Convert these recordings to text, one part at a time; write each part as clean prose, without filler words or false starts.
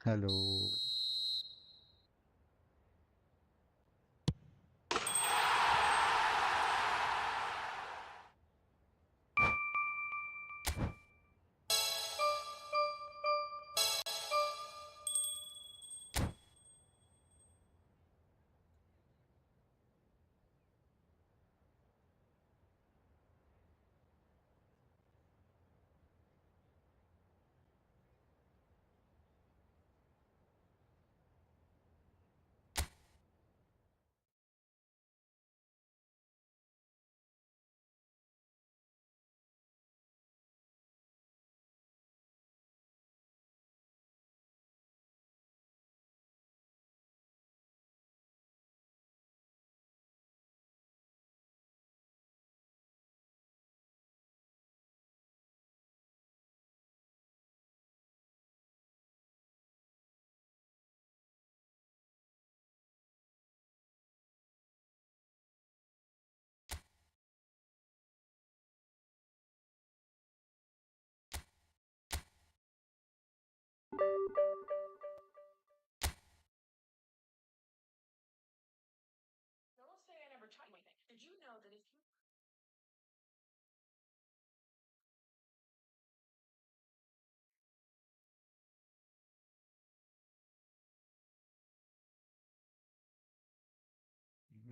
Hello.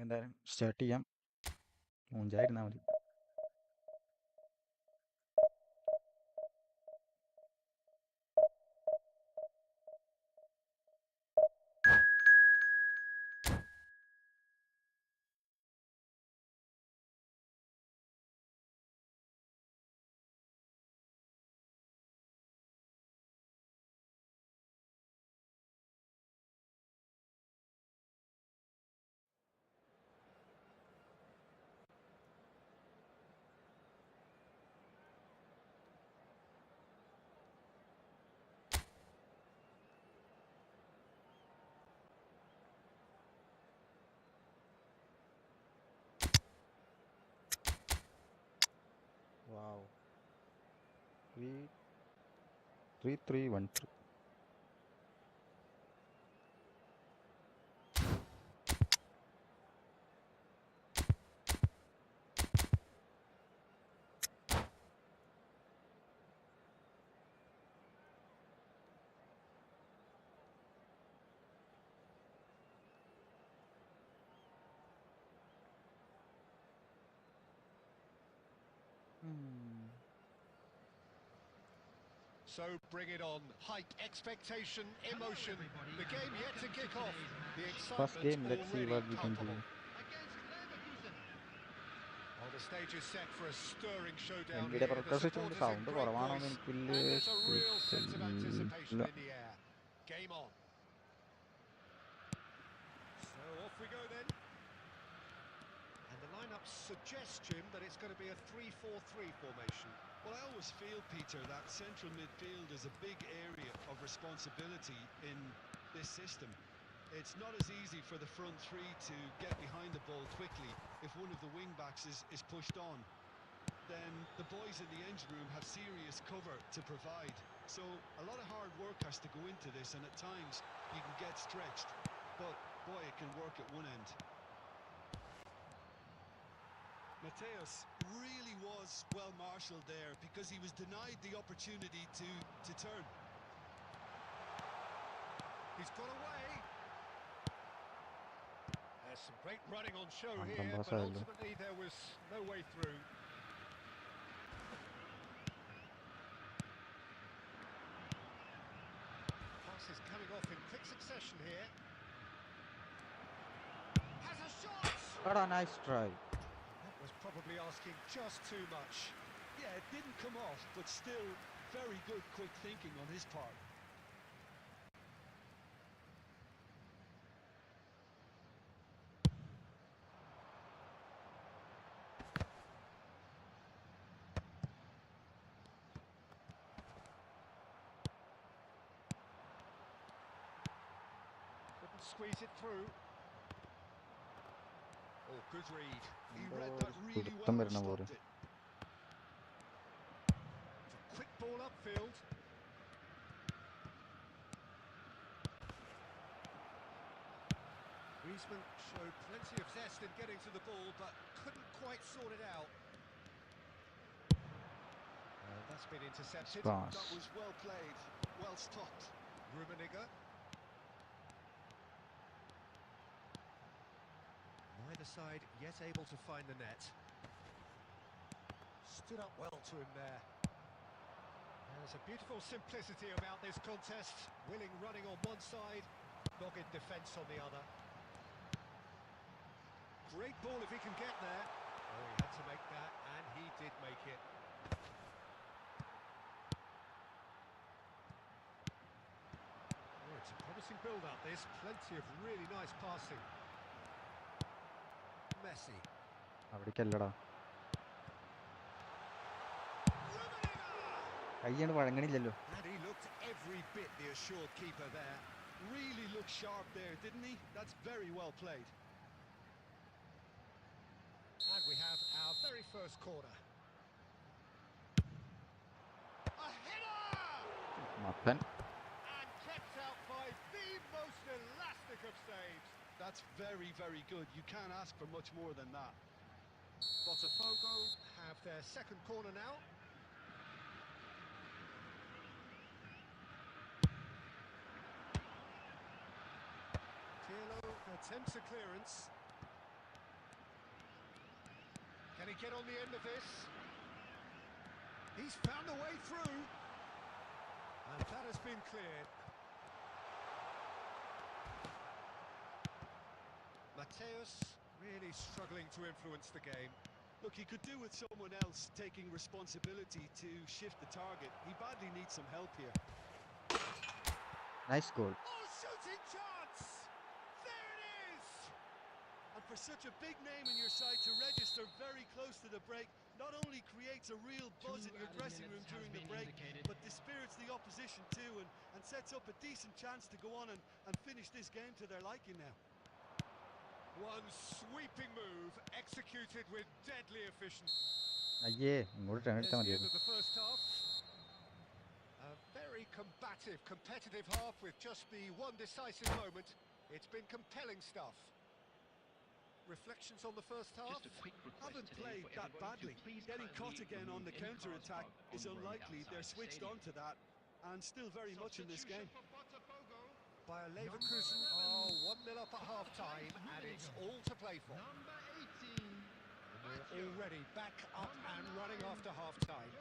എന്തായാലും start ചെയ്യാം. മൂഞ്ചായിരുന്നാൽ മതി. Wow. 3-3-1-3. So bring it on. Hype, expectation, emotion. The game yet to kick off. The First excitement game, let's see already what we can do. palpable. Well, the stage is set for a stirring showdown എംബിയുടെ here. The protector supporters in sound great കുറവാണോന്ന് voice, എനിക്ക് and വലിയ there's a real sense of anticipation ഇല്ല. in the air. Game on. So off we go then. And the lineup suggests, Jim, that it's going to be a 3-4-3 formation. Well, I always feel, Peter, that central midfield is a big area of responsibility in this system. It's not as easy for the front three to get behind the ball quickly if one of the wing-backs is pushed on. Then the boys in the engine room have serious cover to provide. So a lot of hard work has to go into this, and at times you can get stretched. But, boy, it can work at one end. Mateus really was well marshalled there because he was denied the opportunity to turn. He's got away. There's some great running on show Random here, pass but ആയല്ലോ. ultimately there was no way through. Passes coming off in quick succession here. Has a shot! എടാ nice try. That was probably asking just too much. Yeah, it didn't come off, but still very good quick thinking on his part. Couldn't squeeze it through. Oh, good read. He എന്തോ read ഒരു that really പിടുത്തം well and വരുന്ന പോലെ. stopped it. It's a quick ball upfield. Griezmann showed plenty of zest in getting to the ball, but couldn't quite sort it out. And that's been intercepted. Pass. That was well played, well stopped. Rummenigge. Neither side yet able to find the net. Stood up well to him there. There's a beautiful simplicity about this contest. Willing running on one side, dogged defence on the other. Great ball if he can get there. Oh, he had to make that, and he did make it. Oh, it's a promising build-up, this. Plenty of really nice passing. Messi. അവിടേക്കല്ലടാ, Rummenigge! കയ്യാണ് വഴങ്ങണില്ലല്ലോ. And he looked every bit the assured keeper there. Really looked sharp there, didn't he? That's very well played. And we have our very first corner. A header! മത്തൻ. And kept out by the most elastic of saves. That's very, very good. You can't ask for much more than that. Botafogo have their second corner now. Pirlo attempts a clearance. Can he get on the end of this? He's found a way through. And that has been cleared. Mateus really struggling to influence the game. Look, he could do with someone else taking responsibility to shift the target. He badly needs some help here. Nice goal. Oh, shooting chance! There it is! And for such a big name in your side to register very close to the break, not only creates a real buzz in your dressing room during the break, but dispirits the opposition too, and sets up a decent chance to go on and finish this game to their liking now. One sweeping move executed with deadly efficiency. അയ്യേ, ഇങ്ങോട്ട് turn There's എടുത്താൽ the end മതിയായിരുന്നു. of the first half. A very combative, competitive half with just the one decisive moment. It's been compelling stuff. Reflections on the first half? Just a quick request Haven't today played for that everyone to badly. please Getting kindly caught again on the remove any counter-attack cars parked is on the road unlikely. outside They're the switched stadium. on to that and still very much in this game. For Botafogo. By Leverkusen are 1-0 up at half-time, and it's all to play for. Number 18. And we're already back up and running after half-time.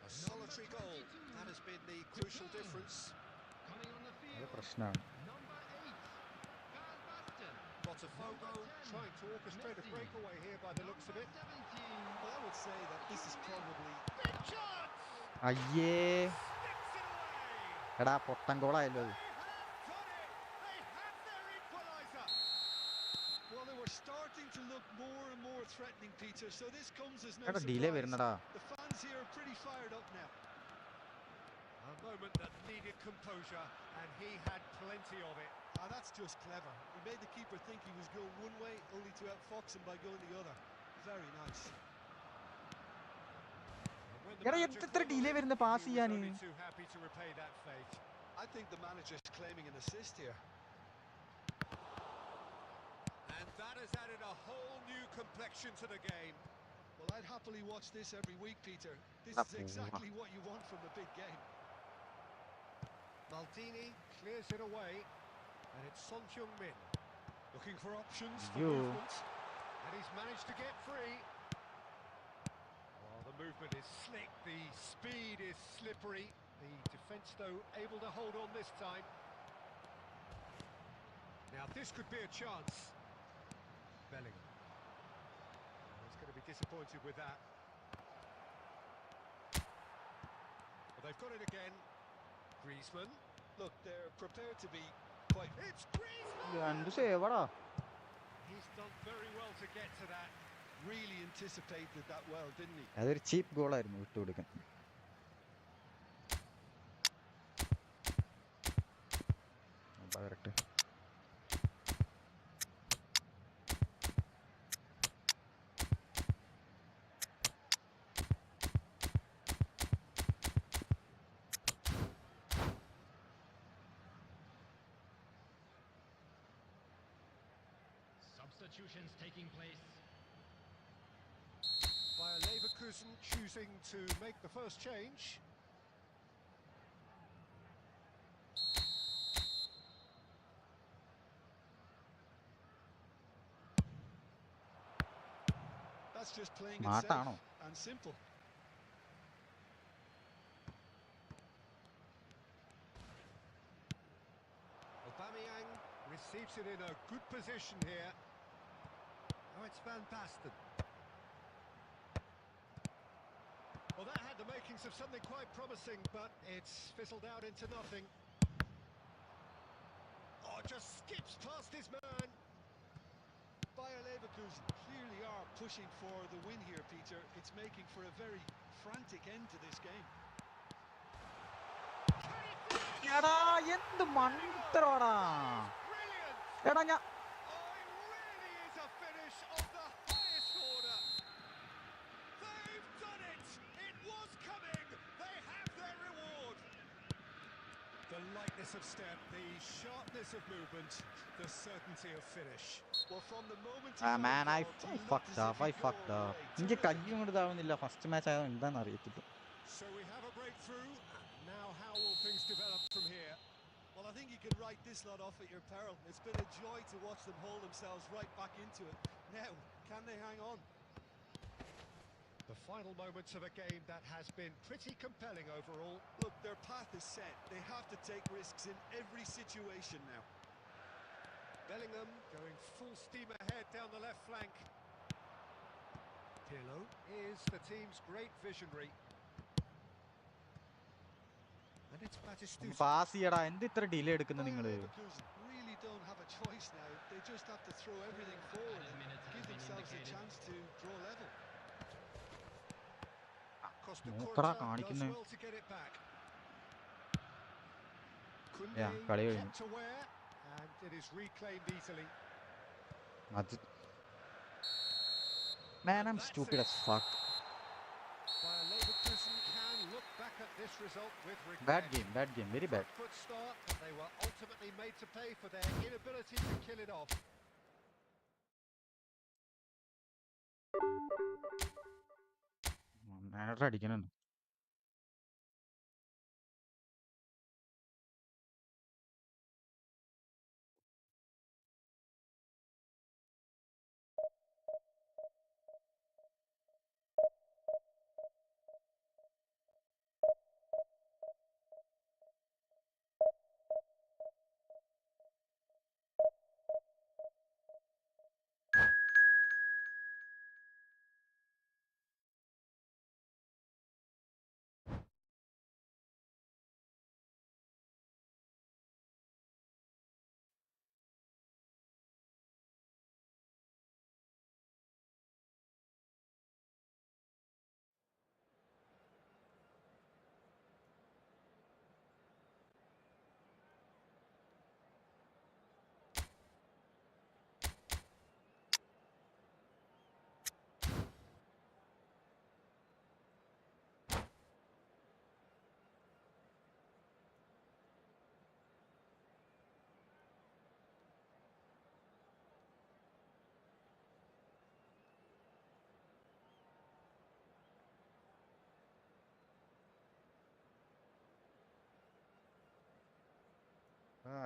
A solitary goal. That has been the crucial difference. Coming on the അത് field. പ്രശ്നമാണ്. Number 8. Basten. Botafogo trying to orchestrate a breakaway here by the looks of it. 17. Well, I would say that this is probably... Big chance! അയ്യേ, Sticks it away! എടാ പൊട്ടൻ ഗോളായല്ലോ അത്. They have done it! They have their equaliser! Well, they were starting to look more and more threatening, Peter, so this comes as no എടാ delay surprise. വരുന്നടാ. The fans here are pretty fired up now. A moment that needed composure, and he had plenty of it. That's just clever. He made the keeper think he was going one way, only to outfox him by going the other. Very nice. And when the എടാ manager എത്ര called delay on him, വരുന്ന he pass was ചെയ്യാൻ. only too happy to repay that fate. I think the manager's claiming an assist here. And that has added a whole new complexion to the game. Well, I'd happily watch this every week, Peter. This Ah, is exactly what you want from a big game. Maldini clears it away, and it's Son Heung-min looking for options for Yo. movement, and he's managed to get free. Oh, the movement is slick, the speed is slippery. The defence, though, able to hold on this time. Now, this could be a chance. Bellingham. Oh, he's going to be disappointed with that. Well, they've got it again. Griezmann. Look, they're prepared to be quite... It's Griezmann! രണ്ട് സേവടാ. He's done very well to get to that. Really anticipated that well, didn't he? അതൊരു ചീപ്പ് ഗോളായിരുന്നു വിട്ടുകൊടുക്കാൻ. വരട്ടെ. substitutions taking place. Bayer Leverkusen choosing to make the first change. That's just playing it Smart safe ആണോ? and simple. Aubameyang receives it in a good position here. Now it's Van Basten. Well, that had the makings of something quite promising, but it's fizzled out into nothing. Oh, just skips past his man. Bayer Leverkusen clearly are pushing for the win here, Peter. It's making for a very frantic end to this game. എടാ എന്ത് മണ്ടറാടാ. Brilliant! എടാ ഞാൻ Oh, it really is a finish of the highest order. They've done it! It was coming! They have their reward! The lightness of step, the sharpness of movement, the certainty of finish. Well, from the moment he Ah, got man, I involved, he looked fucked as if up. I he'd go fucked all up. the way. എനിക്ക് Terrific. കയ്യും കൊണ്ട് ഇതാവുന്നില്ല. First match ആയത് എന്താണെന്ന് അറിയത്തില്ല. So we have a breakthrough. Now how will things develop from here? Well, I think you can write this lot off at your peril. It's been a joy to watch them haul themselves right back into it. Now, can they hang on? The final moments of a game that has been pretty compelling overall. Look, their path is set. They have to take risks in every situation now. Bellingham going full steam ahead down the left flank. Pirlo is the team's great visionary. And it's Batistuta. Pass ചെയ്യടാ. എന്ത് ഇത്ര delay എടുക്കുന്നു Bayer നിങ്ങള്? Leverkusen really don't have a choice now. They just have to throw everything forward Added and minutes has give been themselves a indicated. chance to draw level. Costa നോക്കടാ Curta does കാണിക്കുന്നേ. well to get it back. Yeah, കളി Kunde കഴിഞ്ഞു. kept aware and it is reclaimed easily. അത് Man, I'm That's stupid it. as fuck. Bayer Leverkusen can look back at this result with regret. Bad game, very bad. Front foot start, but they were ultimately made to pay for their inability to kill it off. Manager അടിക്കുന്നുണ്ട്.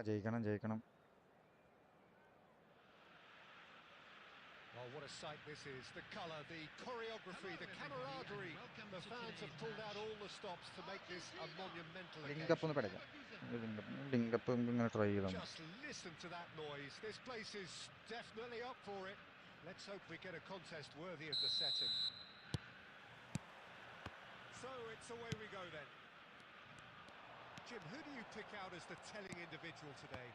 ജയിക്കണം. Oh, what a sight this is. The colour, the choreography, the camaraderie. The fans have pulled out all the stops to make this a monumental linkup occasion. ഒന്ന് പെടക്കാം. Linkup ഇങ്ങനെ try ചെയ്താൽ Just listen to that noise. This place is definitely up for it. Let's hope we get a contest worthy of the setting. So it's away we go then. Jim, who do you pick out as the telling individual today?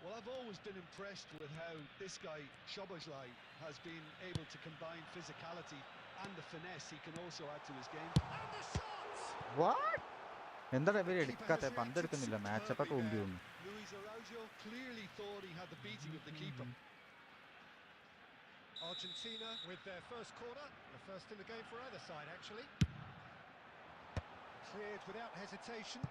Well, I've always been impressed with how this guy, Szoboszlai, has been able to combine physicality and the finesse he can also add to his game. And the shots! What എന്താ ഇവര് എടുക്കാത്ത പന്തെടുക്കുന്നില്ല. Matchup ഒക്കെ മുമ്പ് തോന്നുന്നു. Luis Araujo clearly thought he had the beating of the keeper. Argentina with their first corner, the first in the game for either side actually. Cleared without hesitation.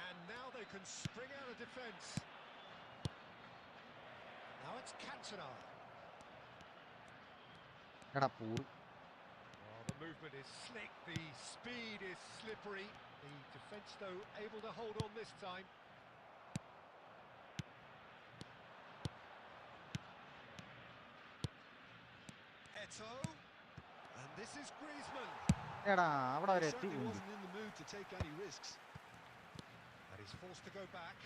And now they can spring out of defence. Now it's Cantona. എടാ pool. Oh, the movement is slick, the speed is slippery. The defence, though, able to hold on this time. Eto. And this is Griezmann. എടാ അവിടെ He വരെ എത്തി certainly ഉന്തി. wasn't in the mood to take any risks. And he's forced to go back.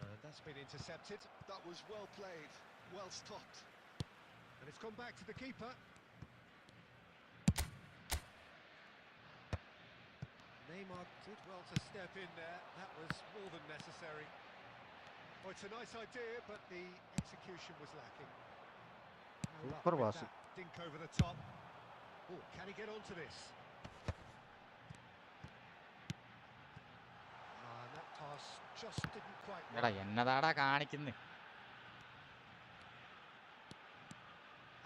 And that's been intercepted. That was well played, well stopped. And it's gone back to the keeper. Neymar did well to step in there. That was more than necessary. Oh, it's a nice idea, but the execution was lacking. No luck Super with pass. that dink over the top. Oh, can he get onto this? And that pass just didn't quite എടാ work. എന്നതാടാ കാണിക്കുന്നേ.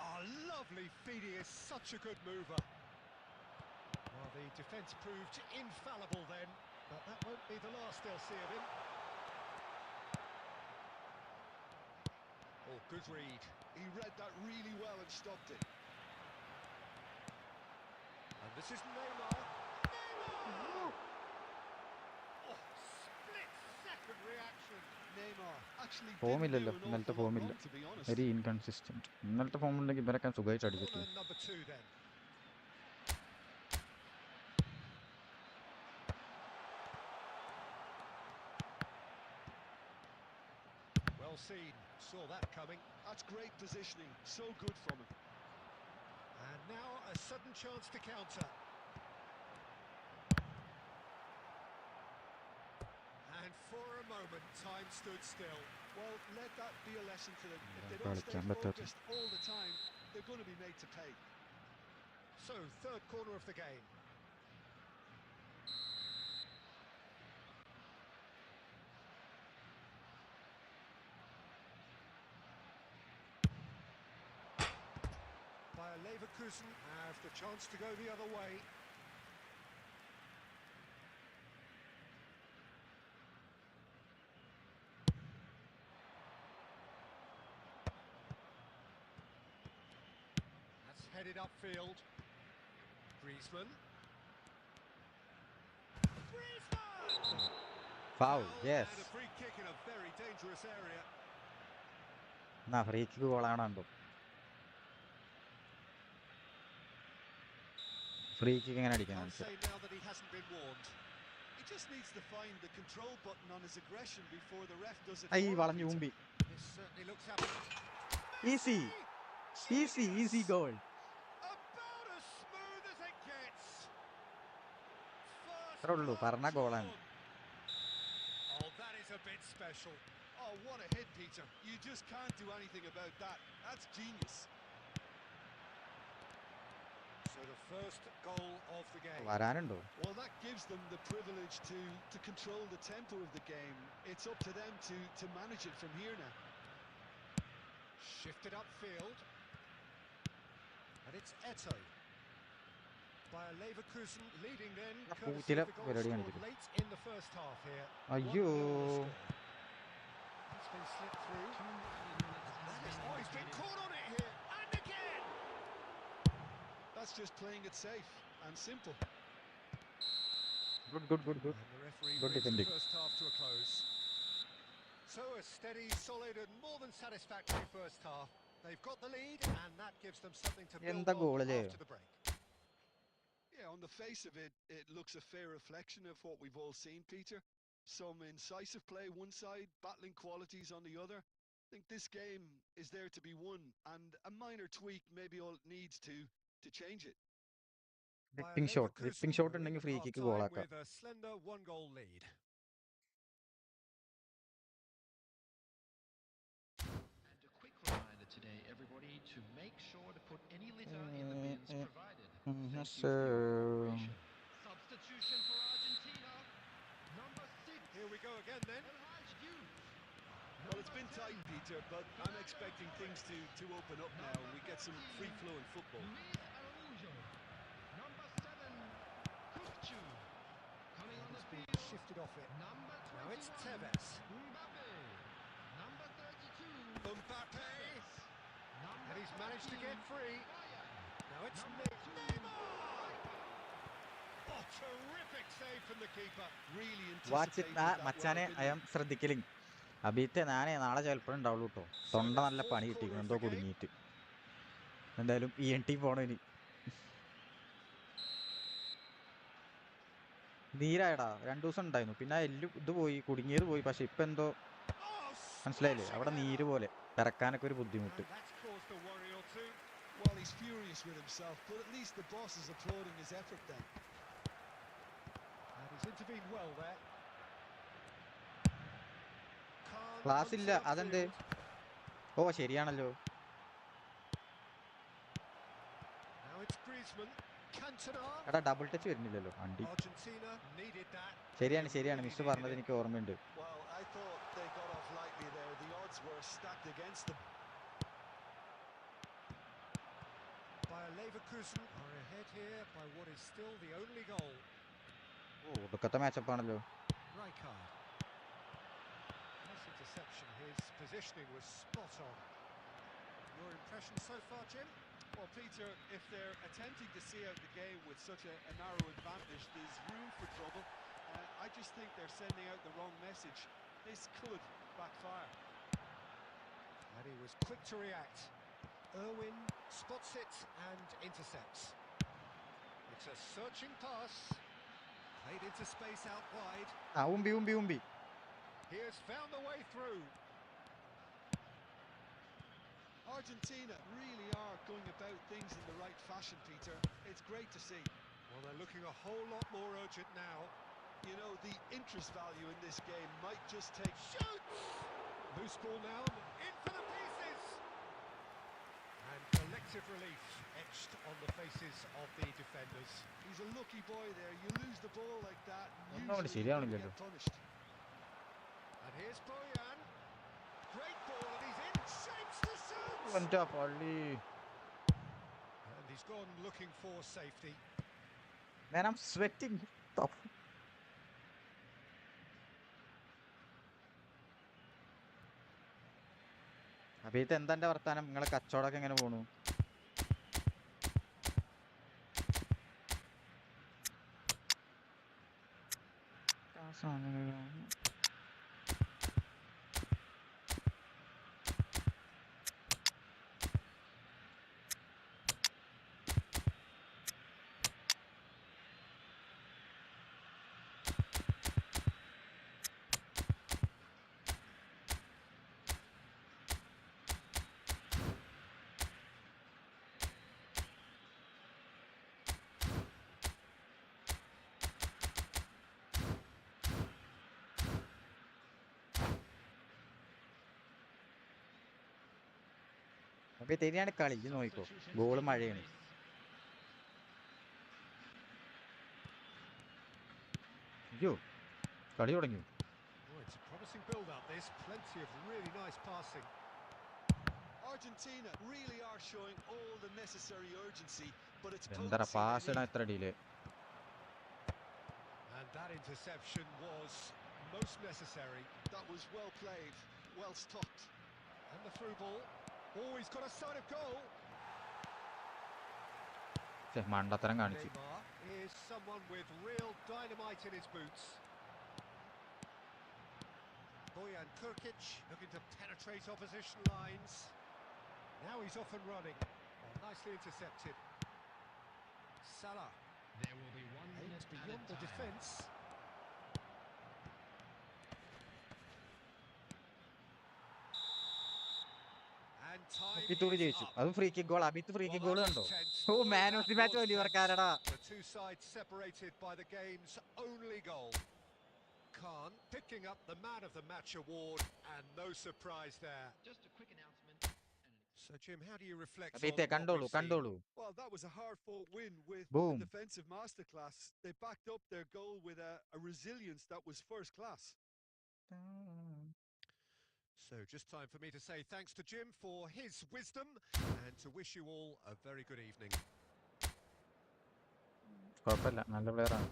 Oh, lovely feed. He is such a good mover. Well, the defence proved infallible then, but that won't be the last they'll see of him. Oh, good read. He read that really well and stopped it. And this is Neymar. Neymar! Oh, split-second reaction. Neymar actually ഫോമില്ലല്ലോ, didn't do an ഇന്നലത്തെ awful lot ഫോമില്ല. wrong, to be honest. Very inconsistent. ഇന്നലത്തെ form ഉണ്ടെങ്കിൽ ഇവരൊക്കെ സുഖമായിട്ട് അടിക്കട്ടെ. Corner number 2 then. Well seen, saw that coming. That's great positioning, so good from him. And now a sudden chance to counter. And for a moment, time stood still. Well, let that be a lesson to them. If they Yeah, don't stay കളിക്കാൻ പറ്റാത്ത. focused all the time, they're going to be made to pay. So, third corner of the game. Bayer Leverkusen have the chance to go the other way. That's headed upfield. Griezmann. Griezmann! Foul, Foul yes. and a free kick in a very dangerous area. എന്നാ free kick ഗോളാണോ? Free kick എങ്ങനെ അടിക്കാൻ Can't say now that he hasn't been warned. He just needs to find the control button on his aggression before the ref does it I for him, വളഞ്ഞു Peter. മുമ്പി. This certainly looks happy. Easy easy goal. About as smooth as it gets. First അത്രേ ഉള്ളൂ, പറഞ്ഞ class ഗോളാണ്. job. Oh, that is a bit special. Oh, what a hit, Peter. You just can't do anything about that. That's genius. So the first goal of the game. വരാനുണ്ടോ? Well, that gives them the privilege to control the tempo of the game. It's up to them to manage it from here now. Shifted upfield. And it's Eto. Bayer Leverkusen leading then. Courtesy പൂത്തില of the goal പരിപാടി scored കാണിക്കുന്നു. late in the first half here. അയ്യോ. 1-0 the score. It's been slipped through. Oh, he's been caught on it here. And again. That's just playing it safe and simple. Good good good good. And the referee Good brings the defending. first half to a close. So a steady, solid and more than satisfactory first half. They've got the lead and that gives them something to build എന്താ on goal അല്ലേ? after the break. Yeah, on the face of it, it looks a fair reflection of what we've all seen, Peter. Some incisive play one side, battling qualities on the other. I think this game is there to be won, and a minor tweak maybe all it needs to change it. Whipping Bayer shot Leverkusen whipping shot are in ഉണ്ടെങ്കിൽ at free kick half-time ഗോളാക്കാം. with a slender one-goal lead. And a quick reminder today, everybody, to make sure to put any litter in the bins provided. Thank you for your cooperation. Substitution for Argentina. Number 6. Here we go again then. El Hadji Diouf. Well, it's been tight, Peter, but I'm expecting things to open up now and we get some free-flowing football. Luis Araujo. Number 7. Kukcu. Coming on the It's been field. shifted deflected off it. Number Now it's 21, Tevez. Mbappe. Number 32, Mbappe. number And he's managed to get 14, free. Bayern. Now it's Number 2, Neymar. Oh, terrific save from the keeper. Really watch anticipated it that well, മച്ചാനെ didn't I he? M ശ്രദ്ധിക്കലിങ്. അബീത്തെ ഞാനേ നാളെ ചിലപ്പോഴും ഉണ്ടാവുള്ളൂ കേട്ടോ. So തൊണ്ട the നല്ല fourth പണി corner കിട്ടിയിരിക്കും of എന്തോ the game. കുടുങ്ങിയിട്ട്. എന്തായാലും ENT പോണോ ഇനി. നീരായടാ 2 ദിവസം ഉണ്ടായിരുന്നു, പിന്നെ എല്ല് ഇത് പോയി, കുടുങ്ങിയത് പോയി. പക്ഷെ ഇപ്പൊ എന്തോ Oh, മനസ്സിലായില്ലേ, splashing അവിടെ header. നീര് പോലെ ഇറക്കാനൊക്കെ ഒരു ബുദ്ധിമുട്ട്. And that's caused a worry or two. Well, he's furious with himself, but at least the boss is applauding his effort then. And he's intervened well there. Khan class hunts ഇല്ല, it അതെന്ത്? upfield. ഓ ശരിയാണല്ലോ. Now it's Griezmann. Cantona. എടാ double touch വരുന്നില്ലല്ലോ അണ്ടി. Argentina needed that. ശരിയാണ് They ശരിയാണ്, really miss needed പറഞ്ഞത് it. എനിക്ക് ഓർമ്മയുണ്ട്. Well, I thought they got off lightly there. The odds were stacked against them. Bayer Leverkusen are ahead here by what is still the only goal. ഓ ഒടുക്കത്തെ മാച്ചപ്പാണല്ലോ. Rijkaard. Nice interception. His positioning was spot on. Your impression so far, Jim? Well, Peter, if they're attempting to see out the game with such a narrow advantage, there's room for trouble. I just think they're sending out the wrong message. This could backfire. And he was quick to react. Irwin spots it and intercepts. It's a searching pass. Played into space out wide. ആ ഉമ്പി. He has found the way through. Argentina really are going about things in the right fashion, Peter. It's great to see. Well, they're looking a whole lot more urgent now. You know, the interest value in this game might just take... Shoots! Loose ball now, in for the pieces! And collective relief etched on the faces of the defenders. He's a lucky boy there. You lose the ball like that, ഒന്നുകൂടി usually you're going to ശരിയാവണില്ലല്ലോ. get punished. And here's Boyan. Great ball, and he's in. Shapes to shoot! എൻ്റെ പള്ളി. And he's gone looking for safety. Man, I'm sweating. അപ്പൊ ഇത് എന്താ എന്റെ വർത്താനം? നിങ്ങളെ കച്ചവടമൊക്കെ എങ്ങനെ പോണു? അപ്പൊ തന്നെയാണ് കളി, ഇത് നോക്കിക്കോ. ഗോള് മഴയാണ്. അയ്യോ കളി തുടങ്ങി. Oh, it's a promising build-up. There's plenty of really nice passing. Argentina really are showing all the necessary urgency, but it's എന്താ potency പാസ് they ഇടാൻ need. എത്ര delay? And that interception was most necessary. That was well played, well stopped. And the through ball. Oh, he's got a sight of goal. മണ്ടത്തരം കാണിച്ചു. Neymar is someone with real dynamite in his boots. Bojan Krkic looking to penetrate opposition lines. Now he's off and running. Oh, nicely intercepted. Salah. There will be 1 minute Aims beyond added the time. defence. And time ഇത്തൂടി is ജയിച്ചു. up. അതും free kick goal. Abhith free Well, kick that goal was കണ്ടോ? tense. ഓ Boy, man of that the match was വലിയവർക്കാരടാ. tense. The two sides separated by the game's only goal. Khan picking up the Man of the Match award, and no surprise there. Just a quick announcement. So, Jim, how do you reflect on അഭിത്തെ what കണ്ടോളൂ we've seen? കണ്ടോളൂ. Well, that was a hard-fought win with Boom. a defensive masterclass. They backed up their goal with a resilience that was first class. So, just time for me to say thanks to Jim for his wisdom and to wish you all a very good evening. കുഴപ്പമില്ല, നല്ല പ്ലെയറാണ്.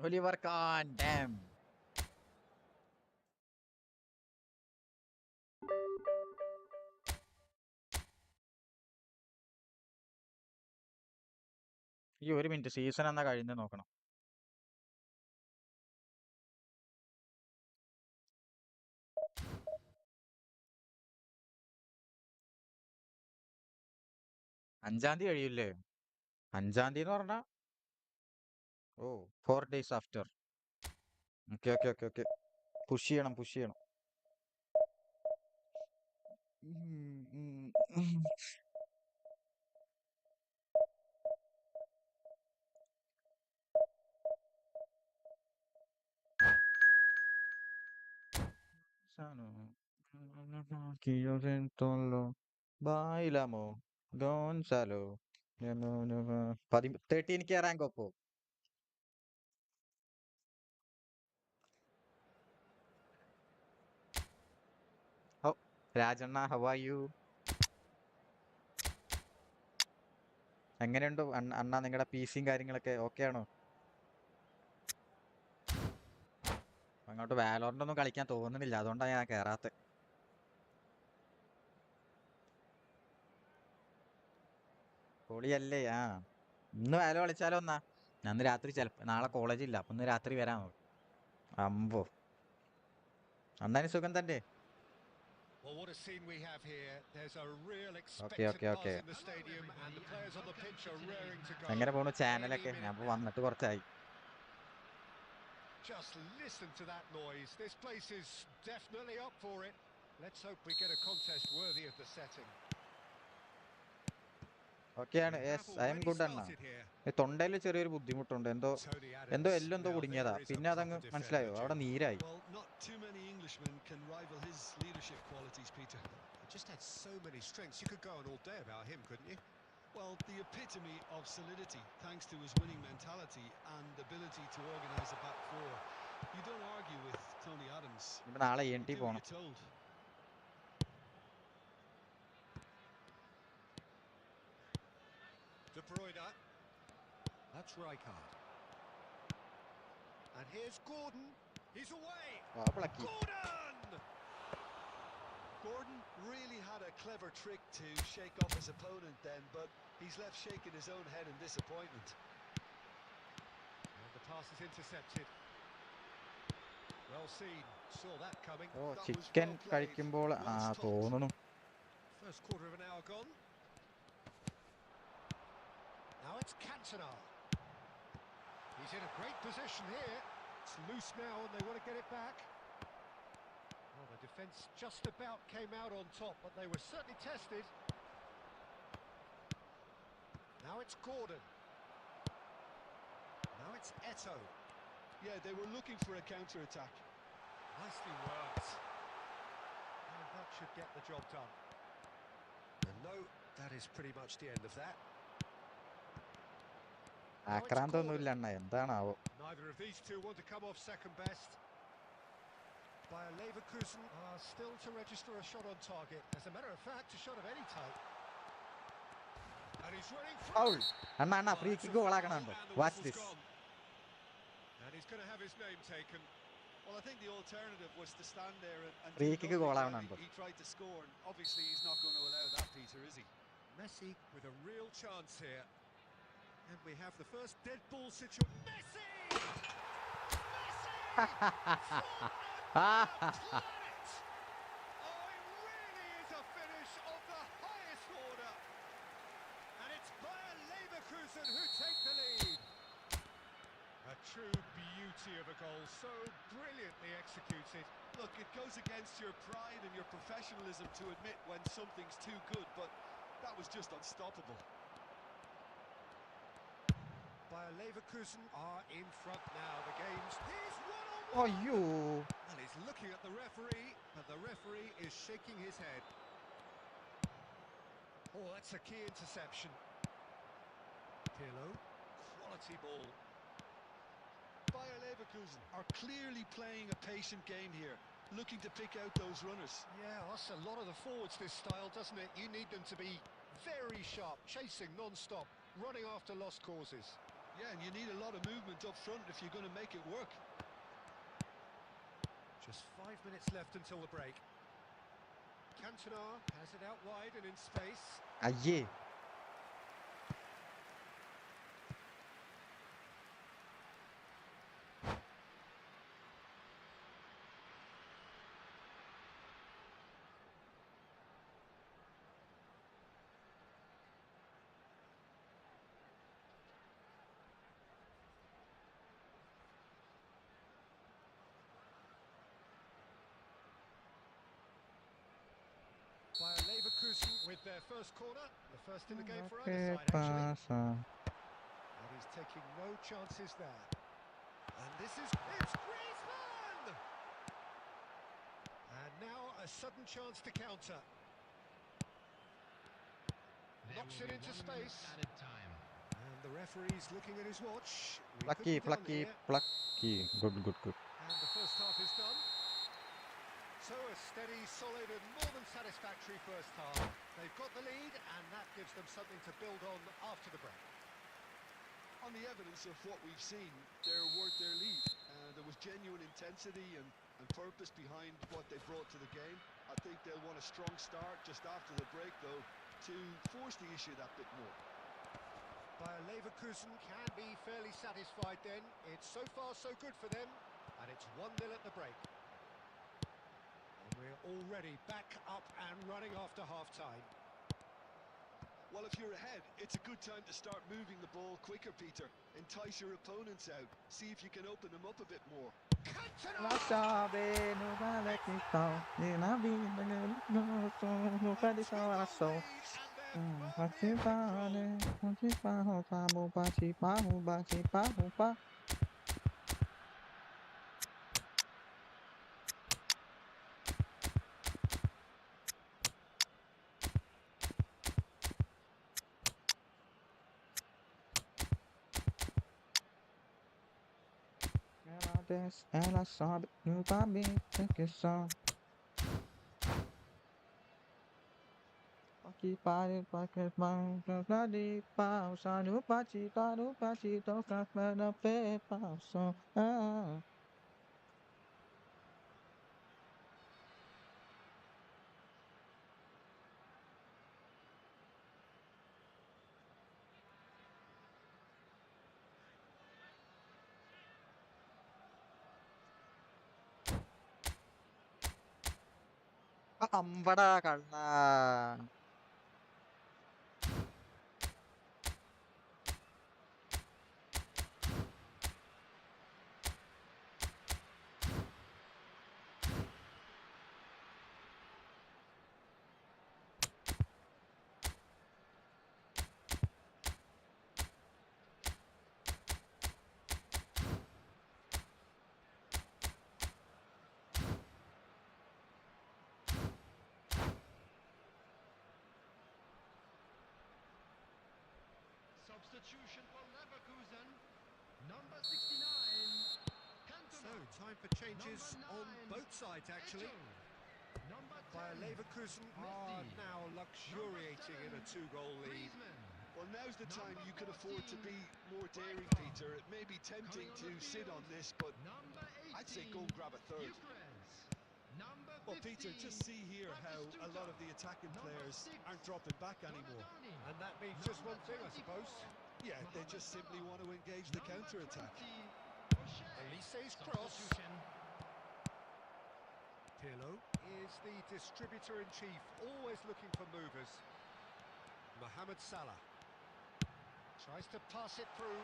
Oliver Kahn, damn. ഈ ഒരു minute season എന്നാ കഴിഞ്ഞ് നോക്കണം. അഞ്ചാം തീയതി കഴിയില്ലേ? 5-ാം തീയതി എന്ന് പറഞ്ഞാ ഓ 4 days after. Okay okay okay okay. Push ചെയ്യണം പുഷ് ചെയ്യണം. ബായിലാമോ ഗോൺസാലോ 13 റാങ്ക് ഒപ്പോ. ഓ രാജണ്ണ ഹൗ ആർ യു? എങ്ങനെയുണ്ട് അണ്ണാ നിങ്ങളുടെ പി സിയും കാര്യങ്ങളൊക്കെ ഓക്കെ ആണോ? അങ്ങോട്ട് വാലോറിന്റെ ഒന്നും കളിക്കാൻ തോന്നുന്നില്ല, അതുകൊണ്ടാണ് ഞാൻ കേറാത്ത. പൊളിയല്ലേ? ആ ഇന്ന് വാലോ കളിച്ചാലോ എന്നാ? അന്ന് രാത്രി ചിലപ്പോ നാളെ കോളേജ് ഇല്ല, അപ്പൊ ഇന്ന് രാത്രി വരാമോ? അമ്പോ അണ്ണന് സുഖം തന്നെ. Well, what a scene we have here. There's a real okay expectant okay okay. buzz in the stadium, and the players on the pitch are raring to go. എങ്ങനെ പോണു Any ചാനലൊക്കെ? ഞാൻ minute ഇപ്പൊ now. വന്നിട്ട് കുറച്ചായി. Just listen to that noise. This place is definitely up for it. Let's hope we get a contest worthy of the setting. ഓക്കെയാണ്. We have yes I M already good അണ്ണ. started here. തൊണ്ടയിൽ ചെറിയൊരു ബുദ്ധിമുട്ടുണ്ട്. എന്തോ Tony എന്തോ Adams. എല്ലാം എന്തോ Now കുടുങ്ങിയതാ. there is a പിന്നെ അതങ്ങ് proper defender, മനസ്സിലായോ? അവിടെ Jim. നീരായി. Well, not too many Englishmen can rival his leadership qualities, Peter. He just had so many strengths. You could go on all day about him, couldn't you? Well, the epitome of solidity, thanks to his winning mentality and ability to organise a back four. You don't argue with Tony Adams. ഇപ്പൊ നാളെ You ENT do what പോണം. you're told. De Bruyne. That's Rijkaard. And here's Gordon. He's away. പ്ലക്കി. Gordon! Gordon really had a clever trick to shake off his opponent then, but he's left shaking his own head in disappointment. And the pass is intercepted. Well seen. Saw that coming. Oh That was chicken well played. കഴിക്കുമ്പോൾ Well stopped. തോന്നുന്നു. First quarter of an hour gone. Now it's Cantona. He's in a great position here. It's loose now and they want to get it back. Well, the defence just about came out on top, but they were certainly tested. Now it's Gordon. Now it's Eto'o. Yeah, they were looking for a counter-attack. Nicely worked. And that should get the job done. And no, that is pretty much the end of that. ആക്രാന്തൊന്നുമില്ല അണ്ണ, എന്താണാവോ? Neither of these two want to come off second best. Bayer Leverkusen are still to register a shot on target. As a matter of fact, a shot of any type. And he's running foul. through. അണ്ണ free kick ഗോളാക്കണുണ്ടോ? Watch this. And he's going to have his name taken. Well, I think the alternative was to stand there and Free do kick nothing goal while ആവണുണ്ടോ? he tried to score, and obviously he's not going to allow that, Peter, is he? Messi with a real chance here. And we have the first dead ball situation. Messi! Messi! From another planet! Oh, it really is a finish of the highest order. And it's Bayer Leverkusen who take the lead. A true beauty of a goal, so brilliantly executed. Look, it goes against your pride and your professionalism to admit when something's too good, but that was just unstoppable. Bayer Leverkusen are in front now. The game's... He's one-on-one! അയ്യോ. And he's looking at the referee, but the referee is shaking his head. Oh, that's a key interception. Pirlo, quality ball. Bayer Leverkusen are clearly playing a patient game here, looking to pick out those runners. Yeah, that's a lot of the forwards, this style, doesn't it? You need them to be very sharp, chasing non-stop, running after lost causes. Yeah, and you need a lot of movement up front if you're going to make it work. Just 5 minutes left until the break. Cantona has it out wide and in space. അയ്യേ Bayer Leverkusen with their first corner, the first in the game for either side actually. And he's taking no chances there. And it's Griezmann! And now a sudden chance to counter. Knocks it into space. Added time. And the referee's looking at his watch. We could Plucky, be done plucky, here. plucky. Good. And the first half is done. So a steady, solid and more than satisfactory first half. They've got the lead and that gives them something to build on after the break. On the evidence of what we've seen, they're worth their lead. There was genuine intensity and purpose behind what they brought to the game. I think they'll want a strong start just after the break, though, to force the issue that bit more. Bayer Leverkusen can be fairly satisfied then. It's so far so good for them, and it's 1-0 at the break. And we're already back up and running after half-time. Well, if you're ahead, it's a good time to start moving the ball quicker, Peter. Entice your opponents out. See if you can open them up a bit more. Ela sobe no caminho que só aqui para que vai de pausa no patito café da pé pausa അമ്പടാ Kanna Substitution for Leverkusen. Number 69. So, Cantona. time for changes Number on 9, both sides actually. Number 10. Bayer Leverkusen are Messi. now luxuriating in a 2-goal lead. Griezmann. Well, now's the time you could afford to be more daring, Peter. It may be tempting to sit on this, but Number 18. I'd say go grab a third. Number 15. Well, Peter, just see here how a lot of the attacking players aren't dropping back anymore. And that means just one thing, I suppose. Yeah, they just simply want to engage the counter-attack. Elise's cross. Pirlo is the distributor-in-chief, always looking for movers. Mohamed Salah tries to pass it through.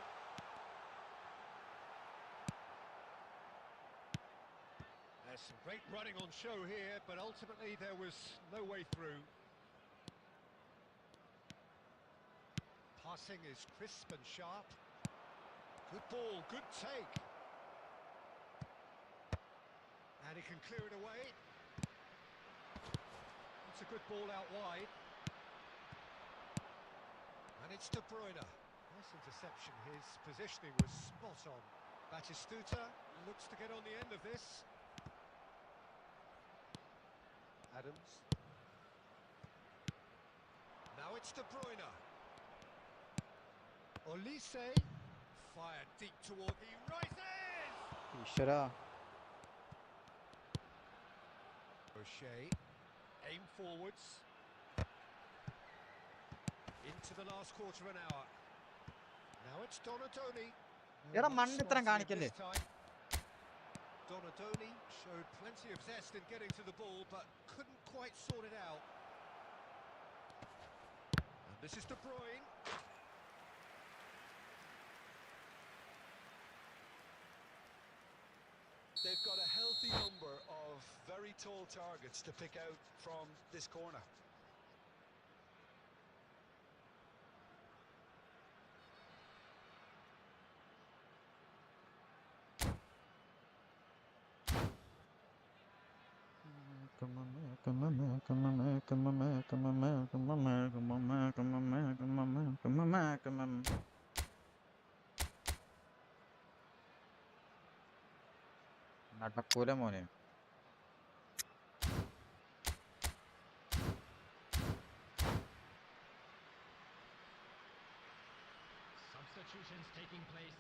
There's some great running on show here, but ultimately there was no way through. Passing is crisp and sharp. Good ball, good take. And he can clear it away. It's a good ball out wide. And it's De Bruyne. Nice interception. His positioning was spot on. Batistuta looks to get on the end of this. Adams. Now it's De Bruyne. Olise Fired deep toward. He rises. ഈശ്വരാ. O'Shea, aim forwards. Into the last quarter of an hour. Now it's Donadoni. എടാ Not മണ്ണ് ഇത്രയും spotting him കാണിക്കല്ലേ? this time. Donadoni showed plenty of zest in getting to the ball, but couldn't quite sort it out. And this is De Bruyne. They've got a healthy number of very tall targets to pick out from this corner. നടക്കൂല മോനെ. Substitutions taking place.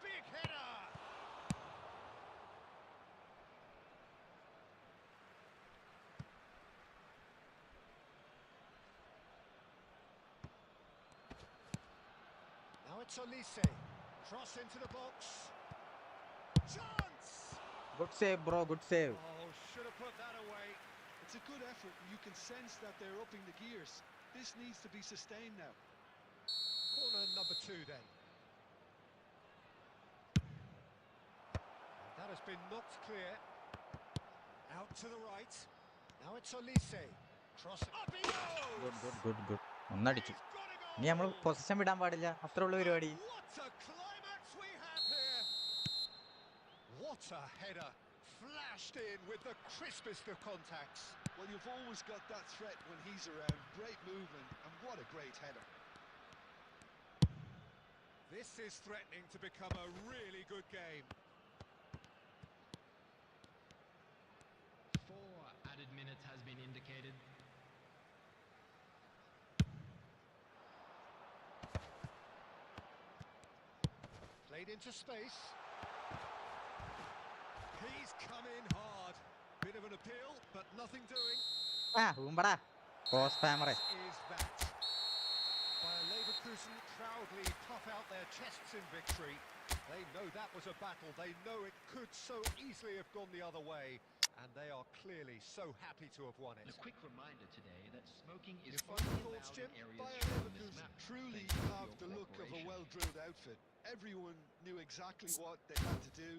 Big header. Now it's Olise. Cross into the box. Chance! Good save bro, good save. Oh, should have put that away. It's a good effort, and you can sense that they're upping the gears. This needs to be sustained now. Corner number 2 then. And that has been knocked clear. Out to the right. Now it's Olise. Cross. Up he goes! Good good good good. ഒന്നടിച്ചു. He's got a ഇനി നമ്മൾ goal! Position വിടാൻ പാടില്ല, അത്ര ഉള്ള പരിപാടി. What a climax we have here! What a header! Flashed in with the crispest of contacts. Well, you've always got that threat when he's around. Great movement, and what a great header. This is threatening to become a really good game. 4 added minutes has been indicated. Played into space. He's come in hard. Bit of an appeal, but nothing doing. ഊമ്പടാ post ഫാമറെ. Is that? By Leverkusen proudly puff out their chests in victory. They know that was a battle. They know it could so easily have gone the other way. And they are clearly so happy to have won it. A quick reminder today that smoking is Your final only thoughts, allowed in Jim? areas Bayer shown on this Leverkusen map. truly Thank you for have your the look of a cooperation. well-drilled outfit. Everyone knew exactly what they had to do,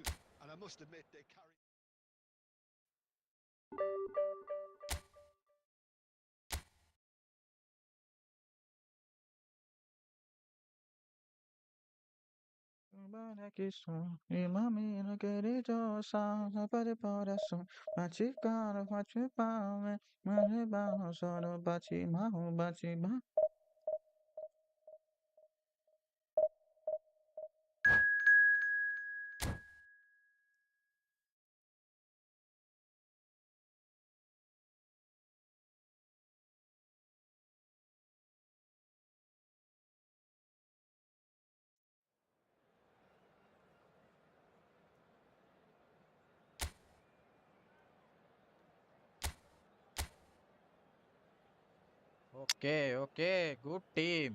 and I must admit they carried. Okay okay, good team.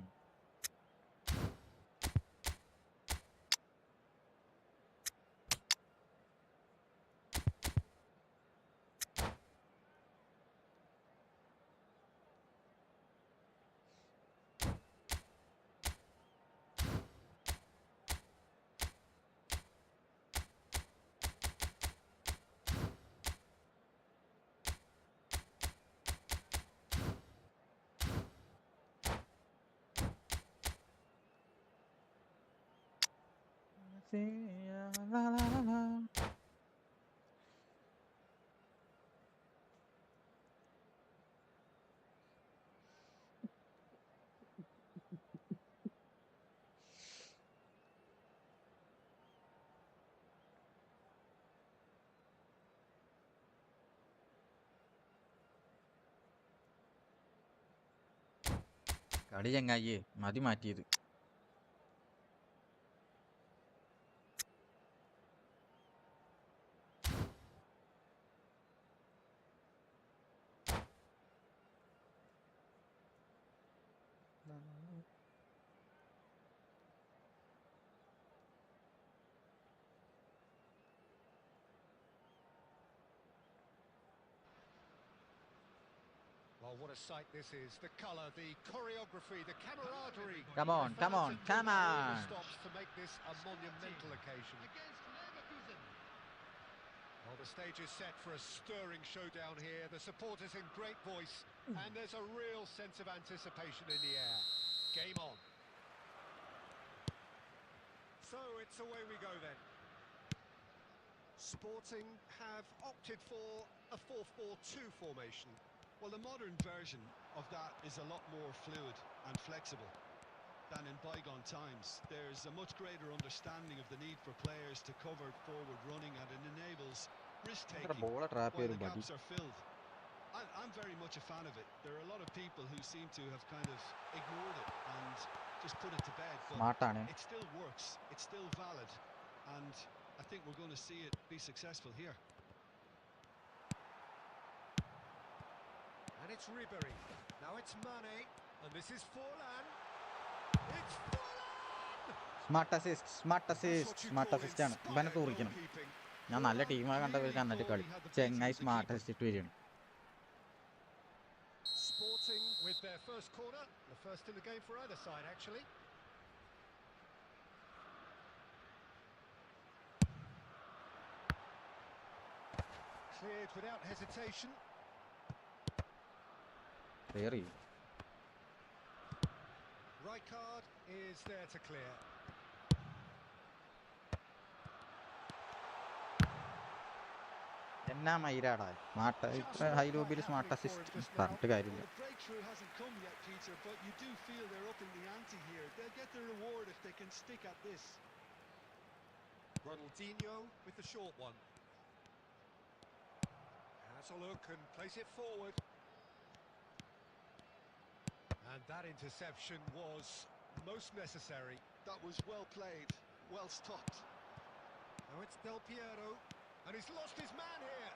കളി ചങ്ങായിയെ മതി മാറ്റിയത്. Well, what a sight this is. The colour, the choreography, the camaraderie. Come on, come on, come on. Stops to make this a monumental occasion. Against Leverkusen. Well, the stage is set for a stirring showdown here. The supporters in great voice, and there's a real sense of anticipation in the air. Game on. So it's away we go then. Sporting have opted for a 4-4-2 formation. Well, the modern version of that is a lot more fluid and flexible than in bygone times. There's a much greater understanding of the need for players to cover forward running, and it enables risk-taking ബോളെ trap while ചെയ്ത് the ബടി. gaps are filled. I'm very much a fan of it. There are a lot of people who seem to have kind of ignored it and just put it to bed, but സ്മാർട്ടാണ്. it still works, it's still valid, and I think we're going to see it be successful here. And it's Ribery. Now it's Mane. And this is Forlan. It's Forlan! Smart assist, smart That's assist, what you smart call assist ആണ്. ഇവനെ inspired തൂറിക്കണം. goalkeeping. ഞാൻ നല്ല ടീമായി കണ്ടവർ കണ്ടിട്ട് കളി. ചെങ്ങായി smart assist ഇട്ട് വരികയാണ്. Sporting with their first corner. The first in the game for either side, actually. Cleared without hesitation. Clear ചെയ്യും. Rijkaard is there to clear. എന്നാ മൈരാടാ സ്മാർട്ട് ഇത്ര ഹൈ ലോബിയിൽ സ്മാർട്ട് അസിസ്റ്റ് പറഞ്ഞിട്ട് കാര്യമില്ല. The breakthrough hasn't come yet, Peter, but you do feel they're upping the ante here. They'll get their reward if they can stick at this. Ronaldinho with the short one. Has a look and plays it forward. And that interception was most necessary. That was well played, well stopped. Now it's Del Piero, and he's lost his man here.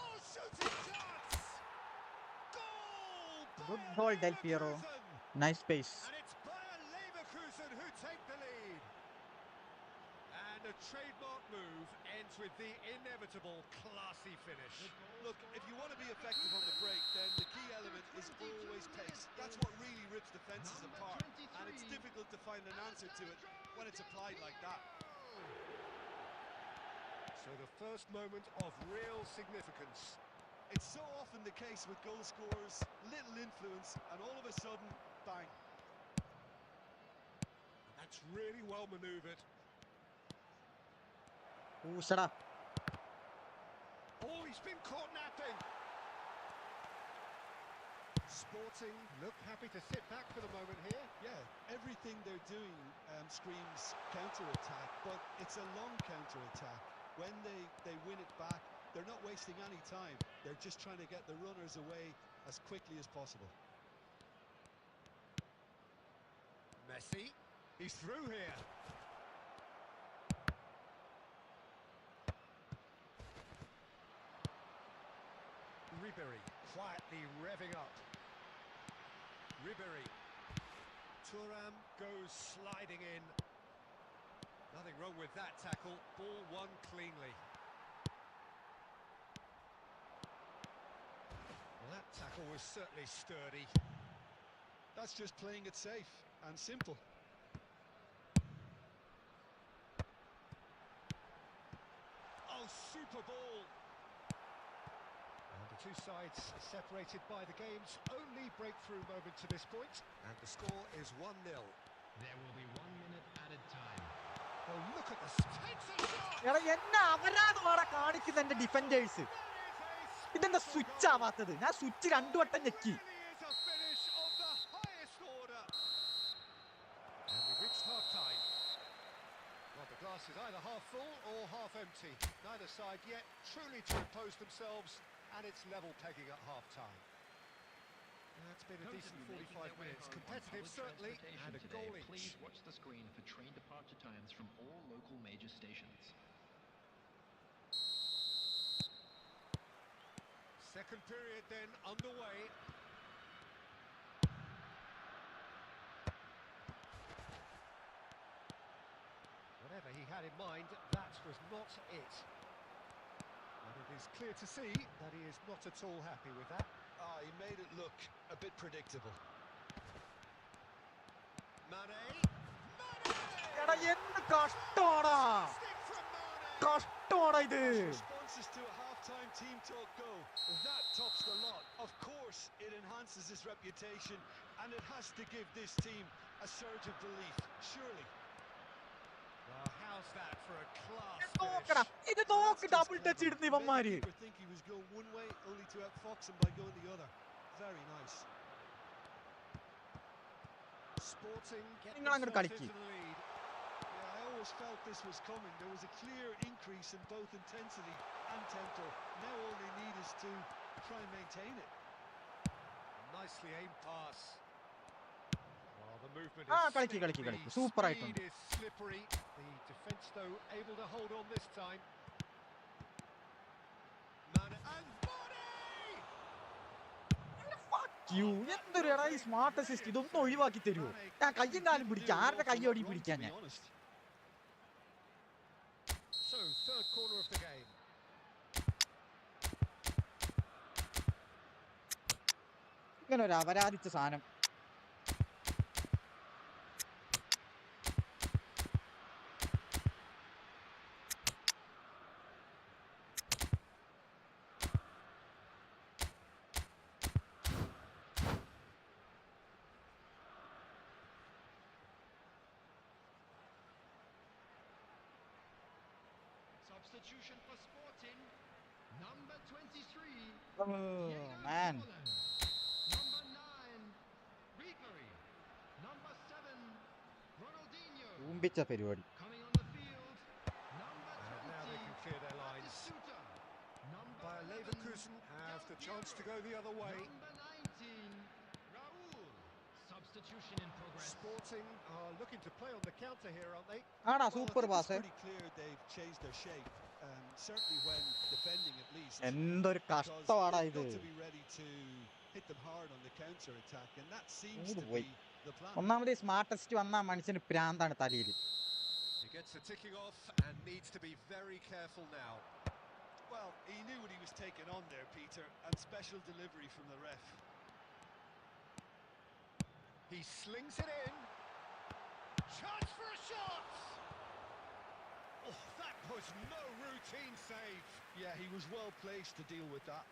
Oh, shooting chance! Goal! Good Bayer goal, Del Piero. Leverkusen! Nice space. And it's Bayer Leverkusen who take the lead. And a trademark move ends with the inevitable classy finish. Look, if you want to be effective on the break, then the key element is always pace. That's what really rips defences apart, and it's difficult to find an answer to it when it's applied like that. So the first moment of real significance. It's so often the case with goal scorers, little influence, and all of a sudden, bang. And that's really well manoeuvred. ഊഷടാ. Oh, he's been caught napping. Sporting look happy to sit back for the moment here. Yeah, everything they're doing screams counter-attack, but it's a long counter-attack. When they win it back, they're not wasting any time. They're just trying to get the runners away as quickly as possible. Messi, he's through here. Ribery quietly revving up. Ribery. Thuram goes sliding in. Nothing wrong with that tackle. Ball won cleanly. Well, that tackle was certainly sturdy. That's just playing it safe and simple. Oh, super ball. And the two sides separated by the game's only breakthrough moment to this point. And the score is 1-0. There will be 1 minute added time. Oh, look at this. Takes a shot. എടാ എന്നെ അപരാധമാണ് കാണിക്കുന്ന എന്റെ defenders. ഇതെന്താ switch ആവാത്തത്? ഞാൻ switch 2 വട്ടം ഞെക്കി. Really is a finish of the highest order. And we've reached half-time. Well, the glass is either half full or half empty. Neither side yet truly to impose themselves, and it's level pegging at half-time. That's been a Those decent of you making 45 their way minutes. home on Competitive, public certainly, transportation and a today, goal please each. watch the screen for train departure times from all local major stations. Second period then underway. Whatever he had in mind, that was not it. And it is clear to see that he is not at all happy with that. Ah, he made it look a bit predictable. Mane! എടാ എന്ത് കഷ്ടമാടാ, Fantastic from Mane! കഷ്ടമാടാ ഇത്. As responses to a half-time team talk go, that tops the lot. Of course, it enhances his reputation, and it has to give this team a surge of belief, surely. Well, how's that for a class നോക്കടാ, finish? ഇത് That's നോക്ക്, just double touch clever. ഇടുന്നു Made the ഇവന്മാര്. keeper think he was going one way, only to outfox him by going the other. Very nice. Sporting get നിങ്ങൾ അങ്ങോട്ട് themselves കളിക്ക്. into the lead. Yeah, I always felt this was coming. There was a clear increase in both intensity and tempo. Now all they need is to try and maintain it. Nicely aimed pass. Well, the movement Ah, is കളിക്ക്, slick, കളിക്ക്, the കളിക്ക്. Super ആയിട്ടുണ്ട്. speed is slippery. The defence, though, able to hold on this time. Mane and Mane! യ്യോ, എന്തൊരു എടാ ഈ smart assist, ഇതൊന്നും ഒഴിവാക്കി തരുമോ? ഞാൻ കയ്യും കാലും പിടിക്കാം, ആരുടെ കയ്യോടി പിടിക്കാൻ ഞാൻ. So, third corner of the game. ഇങ്ങനെ ഒരു അപരാധിച്ച സാധനം. Substitution for Sporting. Number 23. Oh, man. Number 9, Ribery. Number 7, Ronaldinho. ൂമ്പിച്ച പരിപാടി. Coming on the field, number And now they 20, can clear their lines. Batistuta. Number Bayer 11, Leverkusen have the chance to go the other way. Number 19, Raul. Substitution in progress. Sporting are looking to play on the counter here, aren't they? ആടാ, Well, I super think it's pass. pretty clear they've changed their shape, certainly when defending at least. എന്തൊരു Because കഷ്ടമാടാ they've ഇത്. got to be ready to hit them hard on the counter attack, and that seems to പോയി. be the plan. ഒന്നാമത് smart assist വന്ന മനുഷ്യന് പ്രാന്താണ് തലയിൽ. He gets the ticking off and needs to be very careful now. Well, he knew what he was taking on there, Peter, and special delivery from the ref. He slings it in. Chance for a shot! Oh, that was no routine save. Yeah, he was well placed to deal with that.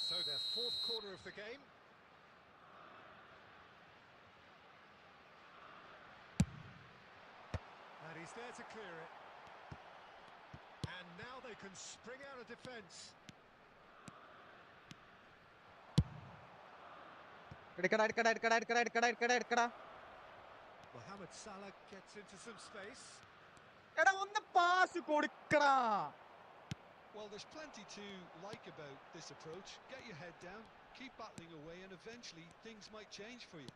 So their fourth corner of the game. And he's there to clear it. And now they can spring out of defence. എടുക്കടാ, എടുക്കടാ, എടുക്കടാ, എടുക്കടാ, എടുക്കടാ, എടുക്കടാ, എടുക്കടാ. Mohamed Salah gets into some space. എടാ, ഒന്ന് pass കൊടുക്കടാ. Well, there's plenty to like about this approach. Get your head down, keep battling away, and eventually things might change for you.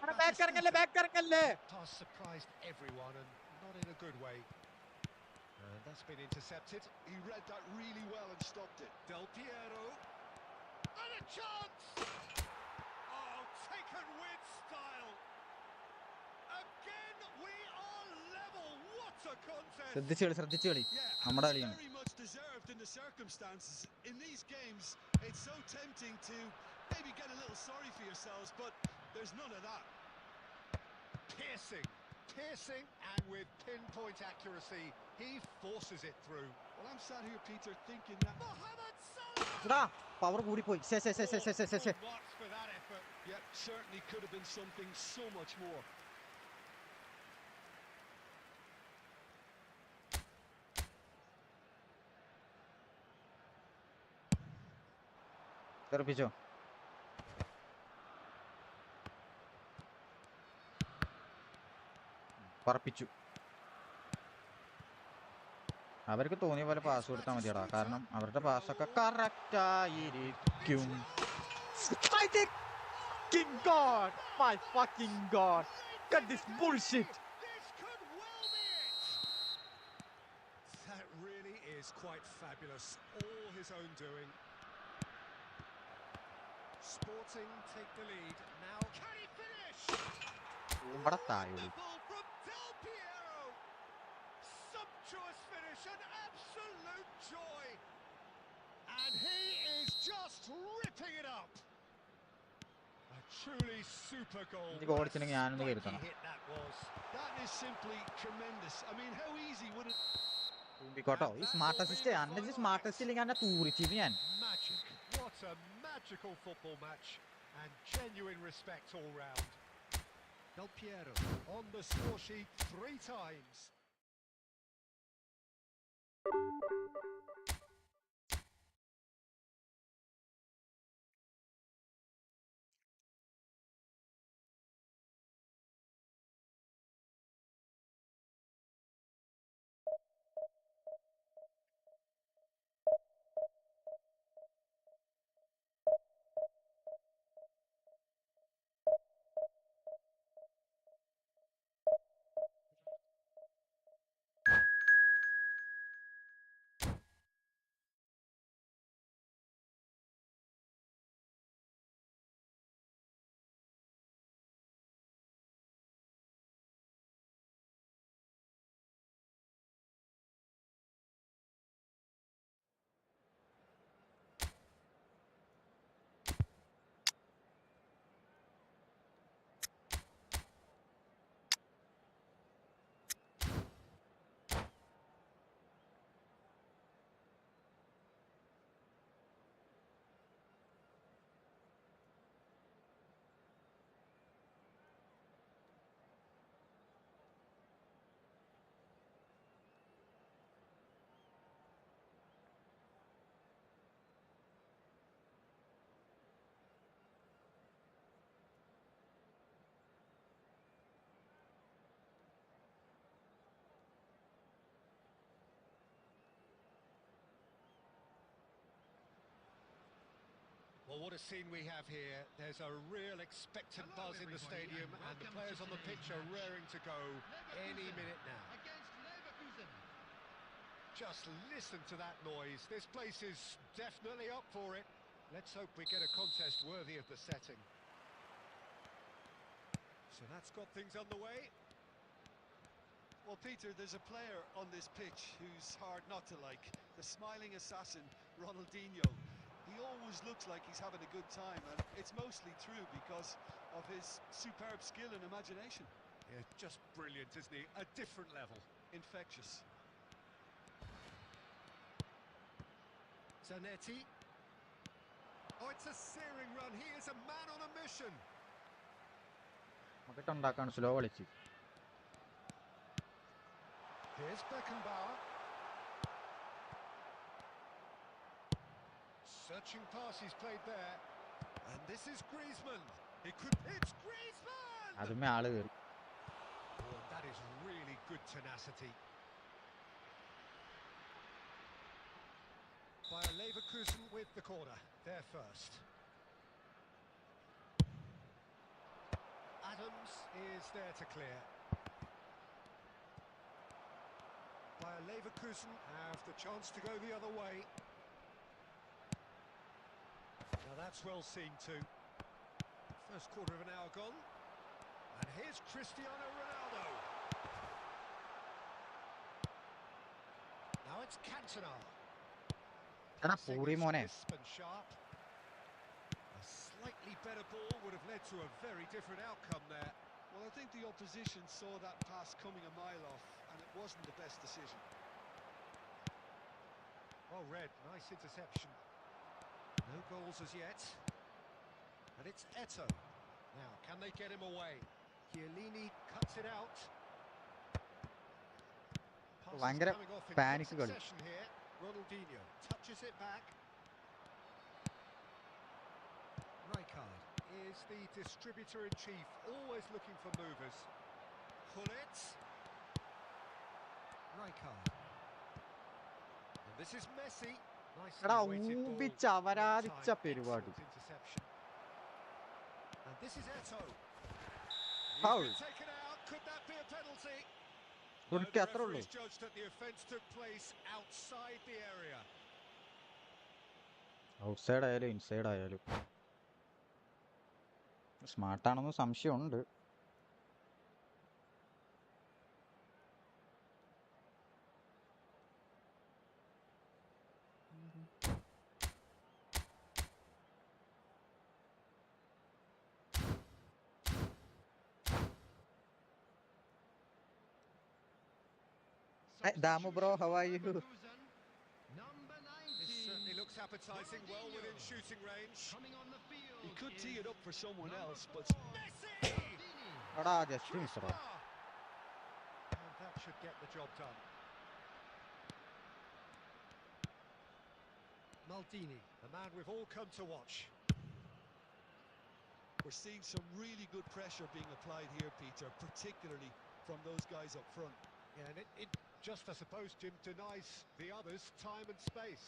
എടാ, ബാക്ക് ഇറങ്ങല്ലേ, ബാക്ക് ഇറങ്ങല്ലേ. Pass surprised everyone and not in a good way. And that's been intercepted. He read that really well and stopped it. Del Piero. And a chance! Oh, taken with style. Again, we are level. What a contest! ശ്രദ്ധിച്ചു കളി, ശ്രദ്ധിച്ചു കളി. Yeah, നമ്മുടെ and it's കളിയാണ്. very much deserved in the circumstances. In these games, it's so tempting to maybe get a little sorry for yourselves, but there's none of that. Piercing, and with pinpoint accuracy, he forces it through. Well, I'm sat here, Peter, thinking that Mohamed Salah! എടാ, power കൂടിപ്പോയി. ശേ, ശേ, ശേ, ശേ, ശേ, ശേ, ശേ. Full marks for that effort. yeah, certainly could have been something so much more. തെറിപ്പിച്ചോ. പറപ്പിച്ചു. അവർക്ക് തോന്നിയ പോലെ പാസ് കൊടുത്താൽ മതിയടാ, കാരണം അവരുടെ പാസ്സൊക്കെ കറക്റ്റ് ആയിരിക്കും. Fucking God! My fucking God! Cut this bullshit! This could well be it. That really is quite fabulous. All his own doing. Sporting take the lead. Now can he finish? ഇവിടെ താഴെ Wonderful from Del Piero. Sumptuous finish, an absolute joy. And he is just ripping it up. A truly super goal. ഇത് goal അടിച്ചിട്ടുണ്ടെങ്കിൽ ഞാനൊന്ന് Spiky കരുതണം. hit that was. That is simply tremendous. I mean, how easy would it... തുമ്പിക്കോട്ടോ, ഈ smart assist അന്നെ smart assist ഇല്ലെങ്കിൽ എന്നെ തൂറിച്ചിന് ഞാൻ. Magic. What a magical football match. And genuine respect all round. Del Piero on the score sheet 3 times. Well, what a scene we have here. There's a real expectant Hello, buzz in the everybody, stadium, and and the welcome players to on the today's pitch are match. raring to go any Leverkusen minute now. Against Leverkusen. Just listen to that noise. This place is definitely up for it. Let's hope we get a contest worthy of the setting. So that's got things underway. Well, Peter, there's a player on this pitch who's hard not to like. The smiling assassin, Ronaldinho. He always looks like he's having a good time, and it's mostly true because of his superb skill and imagination. Yeah, just brilliant, isn't he? A different level. Infectious. Zanetti. Oh, it's a searing run. He is a man on a mission. നമുക്കിട്ട് ഉണ്ടാക്കാണ് slow കളിച്ച്. Here's Beckenbauer. Searching pass he's played there. And this is Griezmann. It's Griezmann! അതുമേ ആള് കയറി. Oh, that is really good tenacity. By Leverkusen with the corner. There first. Adams is there to clear. By Leverkusen have the chance to go the other way. Now that's well seen too. First quarter of an hour gone. And here's Cristiano Ronaldo. Now it's Cantona. എടാ പൂറി മോനെ. Crisp and sharp. A slightly better ball would have led to a very different outcome there. Well, I think the opposition saw that pass coming a mile off, and it wasn't the best decision. Well read, nice interception. No goals as yet. And it's Eto'o. Now, can they get him away? Chiellini cuts it out. Passes ഭയങ്കര coming off in panic quick കളി. succession here. Ronaldinho touches it back. Rijkaard is the distributor-in-chief, always looking for movers. Hullet. Rijkaard. This is Messi. Nicely എടാ weighted ball. ഊപിച്ച Well അവരാധിച്ച timed, പരിപാടി. excellent interception. And this is Eto'o. He's Foul. been taken out. Could that be a penalty? No, കുടിക്ക് the അത്രേ ഉള്ളൂ. referee's judged that the offence took place outside the area. Outside ആയാലും inside ആയാലും സ്മാർട്ടാണെന്ന് സംശയമുണ്ട്. Damu bro, how are you? Number This 19. certainly looks appetising, well within shooting range. Coming on the field. He could tee it up for someone else, but Messi! എടാ just മിസ്സറാ. And that should get the job done. Maldini, the man we've all come to watch. we're seeing some really good pressure being applied here, Peter, particularly from those guys up front. Yeah, and it just, I suppose, Jim, denies the others time and space.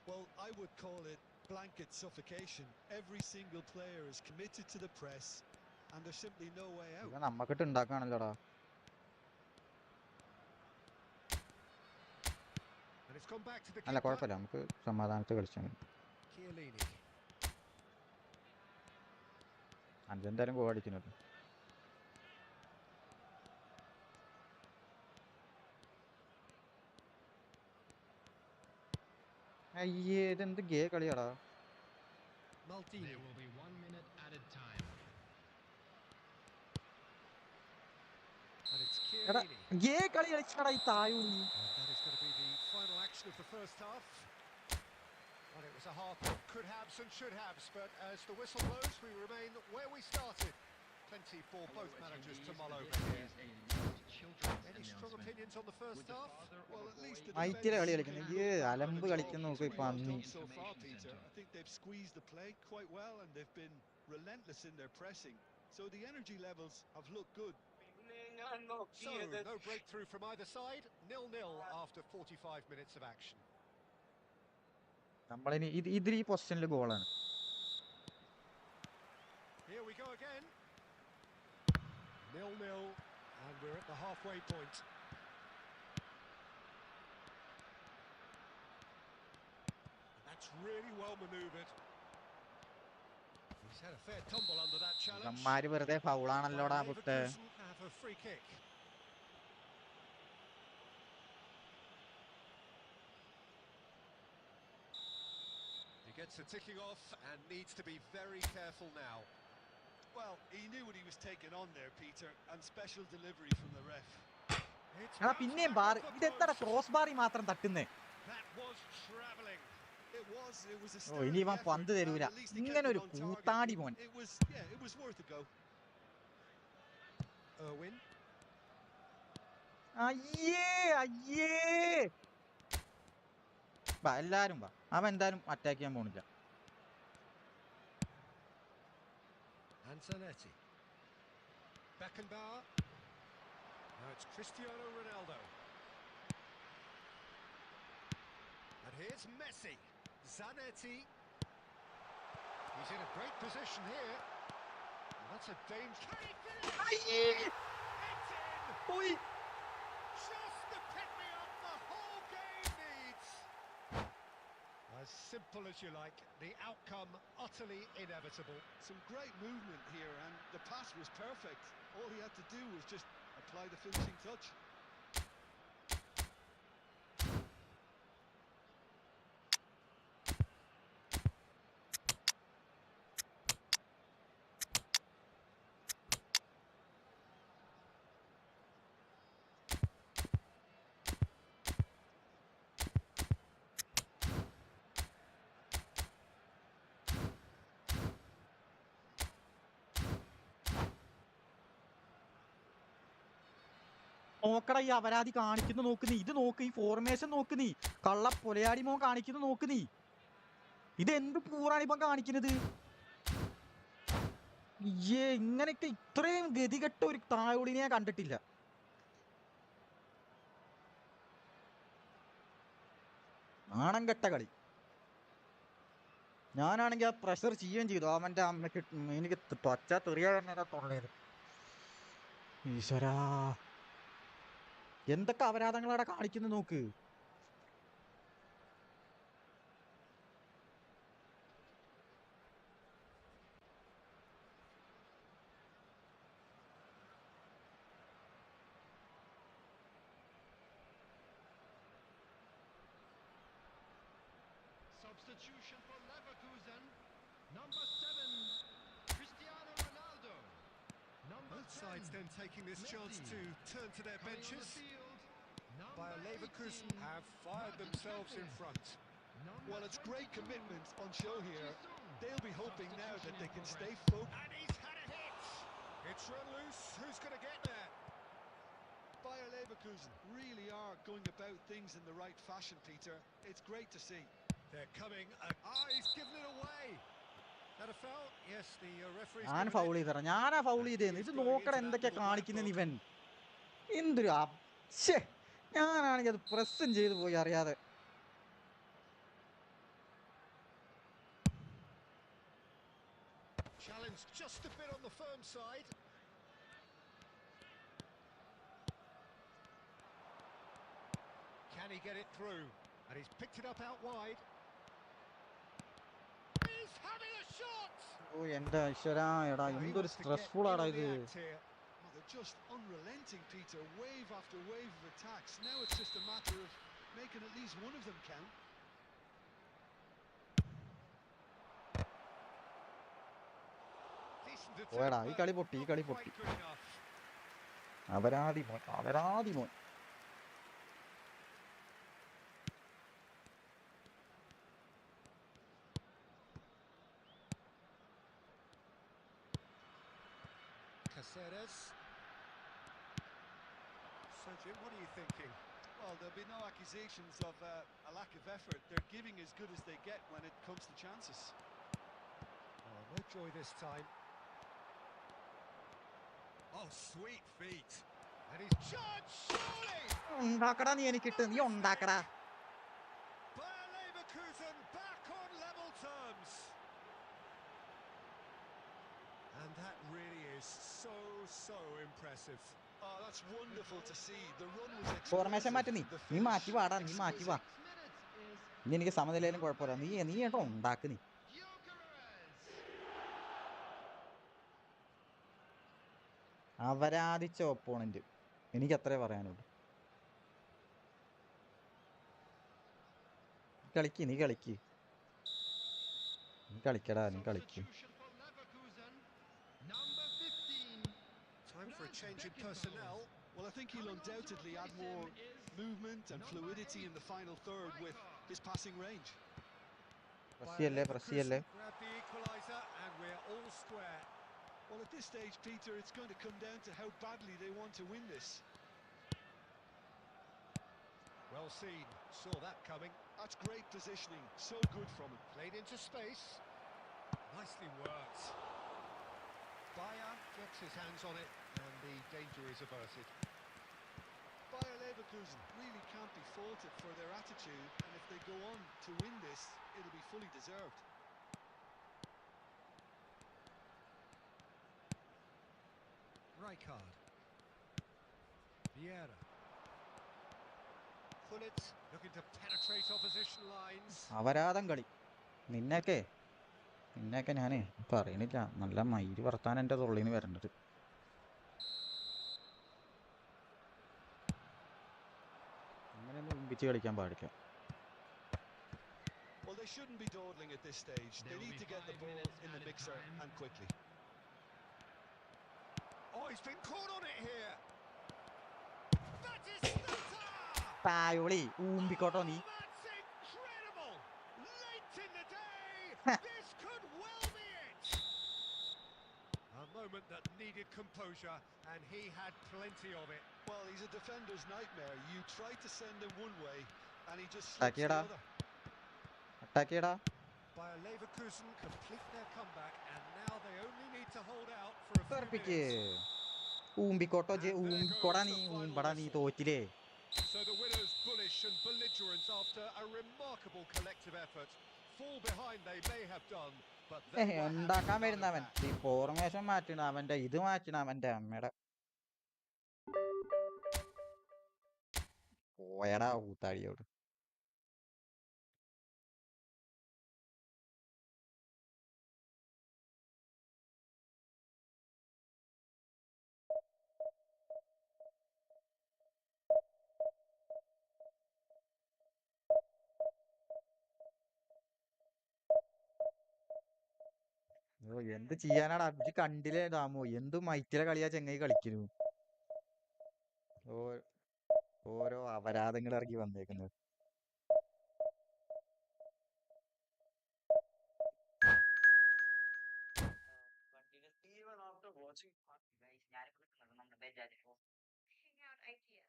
Well, I would call it blanket suffocation. Every single player is committed to the press, and there's simply no way out. ഇത് നമ്മക്കിട്ട് ഉണ്ടാക്കാണല്ലോടാ. And it's gone back to the അല്ല keeper. കുഴപ്പമില്ല, നമുക്ക് സമാധാനത്തിൽ കളിച്ചാൽ മതി. Chiellini. അഞ്ചെന്തായാലും goal അടിക്കുന്നത്. അയ്യേ ഇതെന്ത് ഗേ കളിയാടാ. Maldini. There will be 1 minute added time. And it's എടാ Chiellini. ഗേ കളി കളിച്ചടാ ഈ തായൂണി. And that is going to be the final action of the first half. Well, it was a half that could haves and should haves, but as the whistle blows, we remain where we started. Plenty for both managers to mull over here. Any strong opinions on the first half? Well, at least the മൈറ്റിലെ കളി defence കളിക്കുന്നത്. came ഈ good അലമ്പ് on the കളിക്കുന്ന job. നോക്കി It's ഇപ്പൊ well അന്നി. done so far, Peter. I think they've squeezed the play quite well, and they've been relentless in their pressing. So the energy levels have looked good. So, no breakthrough from either side. 0-0 after 45 minutes of action. നമ്മളിനി ഇതിൽ ഈ പൊസിഷനിൽ ഗോളാണ്. Here we go again. 0-0, and we're at the halfway point. And that's really well manoeuvred. He's had a fair tumble under that challenge. ഇവന്മാര് വെറുതെ ഫൗളാണല്ലോടാ puttu. Leverkusen have a free kick. He gets the ticking off and needs to be very careful now. Well, he knew what he was taking on there, Peter, and special delivery from the ref. It's എടാ bounced പിന്നെയും back bar off the ഇതെത്ര post. ക്രോസ് ബാറി മാത്രം തട്ടുന്നേ. That was travelling. It was a oh sterling ഇനി ഇവൻ effort, പന്ത് and തരൂല. at least he ഇങ്ങനെ kept ഒരു it on target. കൂത്താടി മോൻ. It was worth a go. Irwin. അയ്യേ അയ്യേ. വാ എല്ലാരും വാ. അവൻ എന്തായാലും അറ്റാക്ക് ചെയ്യാൻ പോണില്ല. Antonetti. Beckenbauer. Now it's Cristiano Ronaldo. And here's Messi. Zanetti. He's in a great position here. And that's a danger. Can he finish? അയ്യേ. It's in! പോയി. Just the pick-me-up the whole game needs. As simple as you like, the outcome utterly inevitable. Some great movement here, and the pass was perfect. All he had to do was just apply the finishing touch. നോക്കടാ ഈ അപരാധി കാണിക്കുന്ന നോക്ക് നീ. ഇത് നോക്ക്, ഈ formation നോക്ക് നീ. കള്ള പൊലയാടി മോൻ കാണിക്കുന്ന നോക്ക് നീ. ഇതെന്ത് പൂറാണ് ഇപ്പം കാണിക്കുന്നത്. ഇങ്ങനെയൊക്കെ ഇത്രയും ഗതികെട്ട ഒരു തായോളിനെ ഞാൻ കണ്ടിട്ടില്ല. ആണം കെട്ട കളി. ഞാനാണെങ്കിൽ ആ പ്രഷർ ചെയ്യുകയും ചെയ്തു. അവൻ്റെ അമ്മയ്ക്ക് എനിക്ക് പച്ച തെറിയ തന്നെ തൊള്ളേത്. ഈശ്വരാ, എന്തൊക്കെ അപരാധങ്ങളവിടെ കാണിക്കുന്നു നോക്ക്. Substitution for Leverkusen. Number 7, Cristiano Ronaldo. Number Both 10, sides then taking this chance to turn to their coming on the benches. field. Bayer Number Leverkusen 18, have fired themselves in front. Well, it's great commitment on show here. They'll be hoping now that they can stay focused. And he's had a hit. It's run loose. Who's going to get there? Bayer Leverkusen really are going about things in the right fashion, Peter. It's great to see. They're coming. He's given it away. That a foul? Yes, the referee's ഞാൻ given foul it. ചെയ്തറ, ഞാനാ foul ചെയ്തേന്ന്. ഇത് നോക്കട എന്തൊക്കെയാ കാണിക്കുന്നത് ഇവൻ. എന്തൊരു അച്ഛേ, ഞാനാണെങ്കിൽ അത് പ്രസ്സും ചെയ്തു പോയി അറിയാതെ. Challenge just a bit on the firm side. Can he get it through? And he's picked it up out wide. He's having a shot! ഓ എൻ്റെ ഈശ്വരാ, എടാ എന്തൊരു സ്ട്രെസ്ഫുൾ ആടാ ഇത്. Well, they're just unrelenting, Peter. Wave after wave of attacks. Now it's just a matter of making at least one of them count. ഓടാ, ഈ കളി പൊട്ടി, ഈ കളി പൊട്ടി. അപരാധി മോൻ, അപരാധി മോൻ. Caceres. So Jim, what are you thinking? Well, there'll be no accusations of a lack of effort. They're giving as good as they get when it comes to chances. Oh, no joy this time. Oh, sweet feet. And he's charged, surely! ഉണ്ടാക്കടാ, നീ എനിക്കിട്ട്, നീ ഉണ്ടാക്കടാ. Bayer Leverkusen back on level terms. And that really is so impressive. Oh, that's wonderful to see. The run was formation മാറ്റി, explosive. നീ മാറ്റി വാടാ, നീ മാറ്റി വാ. ഇനി എനിക്ക് സമനിലയിലും കുഴപ്പമില്ല. നീ ഏട്ടോ ഉണ്ടാക്ക് നീ. അപരാധിച്ച ഒപ്പോണന്റ്, എനിക്ക് അത്രേ പറയാനുള്ളൂ. കളിക്ക്, നീ കളിക്ക്, നീ കളിക്കടാ, നീ കളിക്ക്. Time for a change in personnel. Well, I think he'll undoubtedly add more movement and fluidity in the final third with his passing range. പ്രസിയല്ലേ, പ്രസിയല്ലേ. Grab the equaliser and we're all square. Well, at this stage, Peter, it's going to come down to how badly they want to win this. Well seen. Saw that coming. That's great positioning. So good from him. Played into space. Nicely worked. Bayer gets his hands on it and the danger is averted. Bayer Leverkusen really can't be faulted for their attitude, and if they go on to win this, it'll be fully deserved. Rijkaard. Vieira. Gullit looking to penetrate opposition lines. അപരാധം കളി. നിന്നെയൊക്കെ ഞാനേ പറയണില്ല, നല്ല മയില് വർത്താൻ എൻ്റെ തൊള്ളിന്ന് വരേണ്ടത്. അങ്ങനെയൊന്നും ഒമ്പിച്ച് കളിക്കാൻ പാടില്ല. Well, they shouldn't be dawdling at this stage. They need to get the ball in the mixer and quickly. Oh, he's been caught on it here. That is Santa! പായോളി ഊമ്പിക്കോട്ടോ നീ. That's incredible! Late in the day, this could well be it. A moment that needed composure, and he had plenty of it. Well, he's a defender's nightmare. You try to send him one way, and he just slips Attack the ചെയ്യടാ, other. Attack ചെയ്യടാ. Bayer Leverkusen complete their comeback, and now they only need to hold out for a few തെറിപ്പിക്ക്. minutes. ഊമ്പിക്കോട്ടോ ഊമ്പിക്കോടാ നീ, ഊമ്പടാ നീ, തോറ്റില്ലേ. So the winners bullish and belligerent after a remarkable collective effort. Fall behind they may have done, but they were ഉണ്ടാക്കാൻ having none of വരുന്നവൻ that. ഈ formation മാറ്റണ അവന്റെ ഇത് മാറ്റണ അവന്റെ അമ്മയുടെ പോയടാ ഊത്താടിയോട്. ഓ എന്ത് ചെയ്യാനാടാ ഇത് കണ്ടില്ലേ ദാമോ, എന്ത് മൈറ്റിലെ കളിയാ ചെങ്ങായി കളിക്കുന്നു. ഓ- ഓരോ അപരാധങ്ങൾ ഇറങ്ങി വന്നേക്കുന്നത്. Even after watching guys, നമ്മുടെ ബജാജ് hang out IKEA.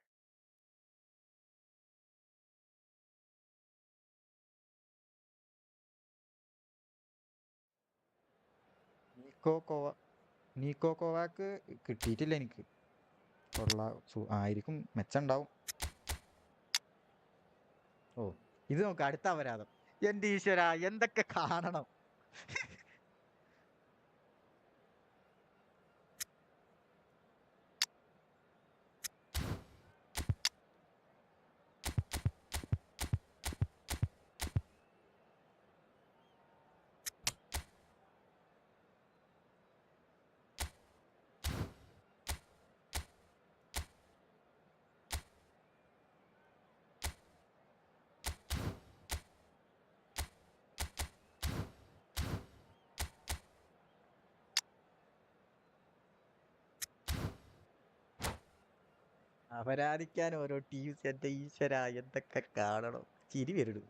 നീക്കോ കോവാക്ക് കിട്ടിയിട്ടില്ല എനിക്ക്. ആയിരിക്കും, മെച്ചുണ്ടാവും. ഓ ഇത് നോക്ക്, അടുത്ത അപരാധം. എന്റെ ഈശ്വര, എന്തൊക്കെ കാണണം. അപരാധിക്കാൻ ഓരോ ടീംസ്, എന്റെ ഈശ്വര എന്തൊക്കെ കാണണം. ചിരി വരുന്നു.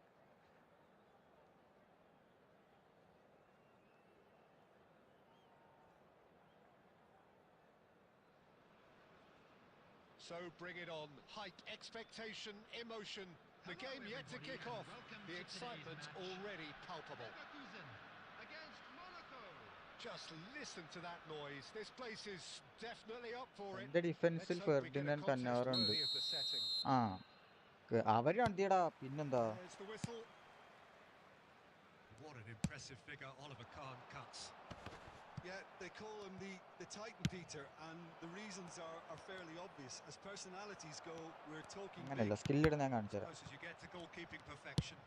So bring it on. Hype, expectation, emotion. The game yet to kick off. The excitement already palpable. Divison against Monaco. Just listen to that noise. This place is definitely up for it. എന്റെ ഡിഫൻസിൽ Let's hope we get a Ferdinand contest കന്നവറുണ്ട്. worthy of the setting. ആ അവര് കണ്ടിയടാ, പിന്നെന്താ. There's the whistle. What an impressive figure Oliver Kahn cuts. Yeah, they call him the Titan, Peter, and the reasons are fairly obvious. As personalities go, we're talking big. അങ്ങനെയല്ല, സ്കില്ലിട്ട് ഞാൻ കാണിച്ചു തരാം. Close as you get to goalkeeping perfection.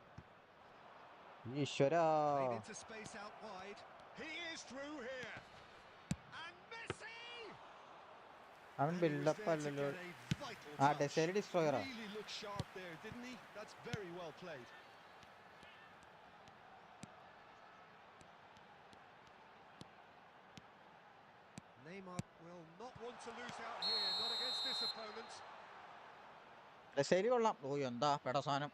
ഈശ്വരാ, Played into space out wide. He is through here. And Messi! അവൻ And he was buildup there to അല്ലല്ലോ. get a vital ആ touch. ഡെസേരി ഡിസ്ട്രോയറാ. Really looked sharp there, didn't he? That's very well played. Neymar will not want to lose out here, not against this opponent. ഡെസേരി കൊള്ളാം. ഓ എന്താ പെടസാനം,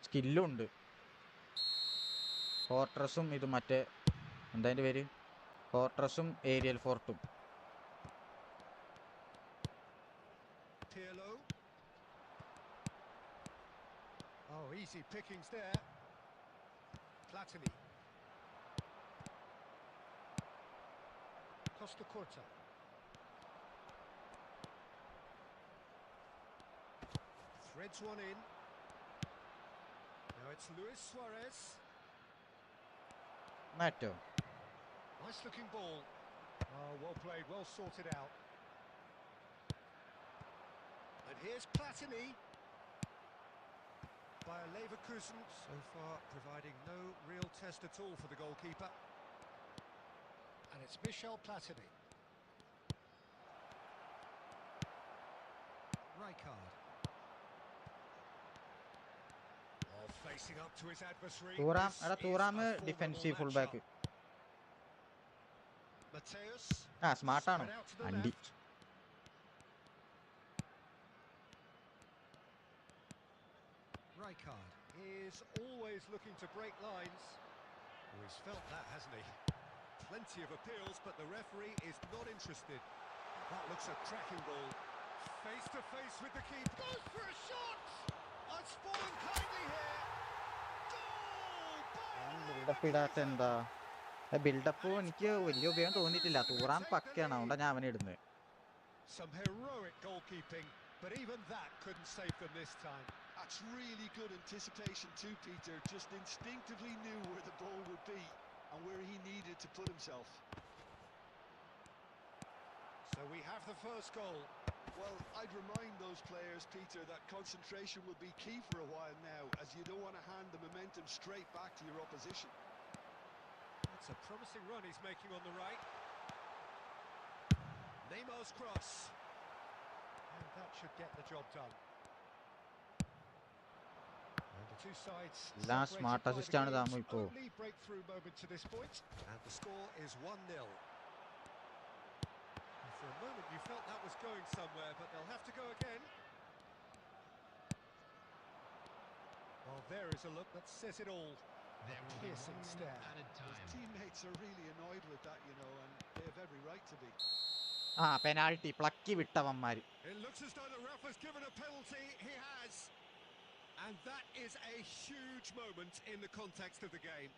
സ്കില്ലും ഉണ്ട്. ഫോർട്രസും ഇത് മറ്റേ എന്താ അതിന്റെ പേര്, ഫോർട്രസും aerial ഫോർട്ടും. Pirlo. Oh, easy pickings there. Platini. Costa Curta. Threads one in. Now it's Luis Suarez. മാറ്റോ Nice looking ball. Oh, well played, well sorted out. And here's Platini. Bayer Leverkusen so far providing no real test at all for the goalkeeper. And it's Michel Platini. Rijkaard. Oh, facing up to his adversary. തൂറാം. This എടാ is തൂറാം a formidable defensive full matchup. Back. Mateus. ആ സ്മാർട്ടാണോ Spread out to the അണ്ടി. left. Rijkaard is always looking to break lines. Oh, he's felt that, hasn't he? Plenty of appeals, but the referee is not interested. That looks a cracking ball. Face to face with the keeper. Goes for a shot! It's fallen kindly here. Goal! Buildup ഇടാത്ത എന്താ, build-up എനിക്ക് വലിയ ഉപയോഗം തോന്നിയിട്ടില്ല. തൂറാൻ പക്കയാണ്, അതുകൊണ്ടാണ് ഞാൻ അവനെ ഇടുന്നത്. Some heroic goalkeeping, but even that couldn't save them this time. That's really good anticipation too, Peter. Just instinctively knew where the ball would be and where he needed to put himself. So we have the first goal. Well, I'd remind those players, Peter, that concentration will be key for a while now, as you don't want to hand the momentum straight back to your opposition. It's a promising run he's making on the right. Neymar's cross. And that should get the job done. And the two sides Last smart separated by assist ആണ് the Damu game's ഇപ്പോ. only breakthrough moment to this point. And the score is 1-0. For a moment you felt that was going somewhere, but they'll have to go again. Well, there is a look that says it all. There will be Piercing 1 minute stare. added His time. teammates are really annoyed with that, you know, and they have every right to be. Penalty പ്ലക്കി വിട്ടവന്മാര്. It looks as though the ref has given a penalty. He has. And that is a huge moment in the context of the game.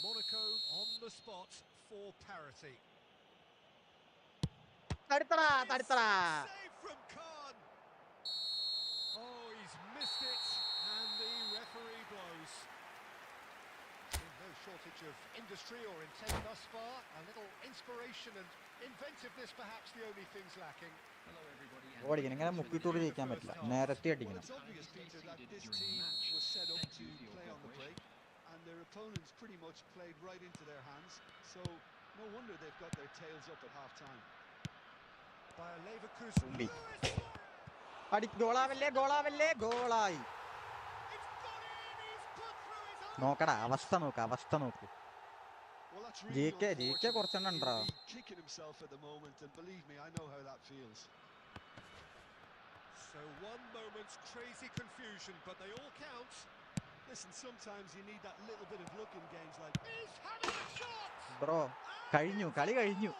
Monaco on the spot for parity. തടുത്തടാ തടുത്തടാ. Save from Khan. Oh, he's missed it, and the referee blows. Been no shortage of industry or intent thus far. A little inspiration and inventiveness, perhaps the only things lacking. Hello everybody. ഓടിക്കണം ഇങ്ങനെ മുക്കിട്ടൂടി ജയിക്കാൻ പറ്റില്ല, നേരത്തെ Well, അടിക്കണം. it's obvious, Peter, that this During the team match. was set up Thank to you for your play on the break, cooperation. and their opponents pretty much played right into their hands, so no wonder they've got their tails up at half-time. By a Leverkusen. Only. Luis Suarez! അടി ഗോളാവല്ലേ ഗോളാവല്ലേ ഗോളായി. It's gone in! He's put through his own നോക്കടാ legs. അവസ്ഥ നോക്ക് അവസ്ഥ നോക്ക്. Well, that's J really K unfortunate. കുറച്ചെണ്ണം ഉണ്ടോ? He'll be kicking himself at the moment, and believe me, I know how that feels. So one moment's crazy confusion, but they all count. Listen, sometimes you need that little bit of luck in games like. He's having a shot! Bro കഴിഞ്ഞു, കളി കഴിഞ്ഞു.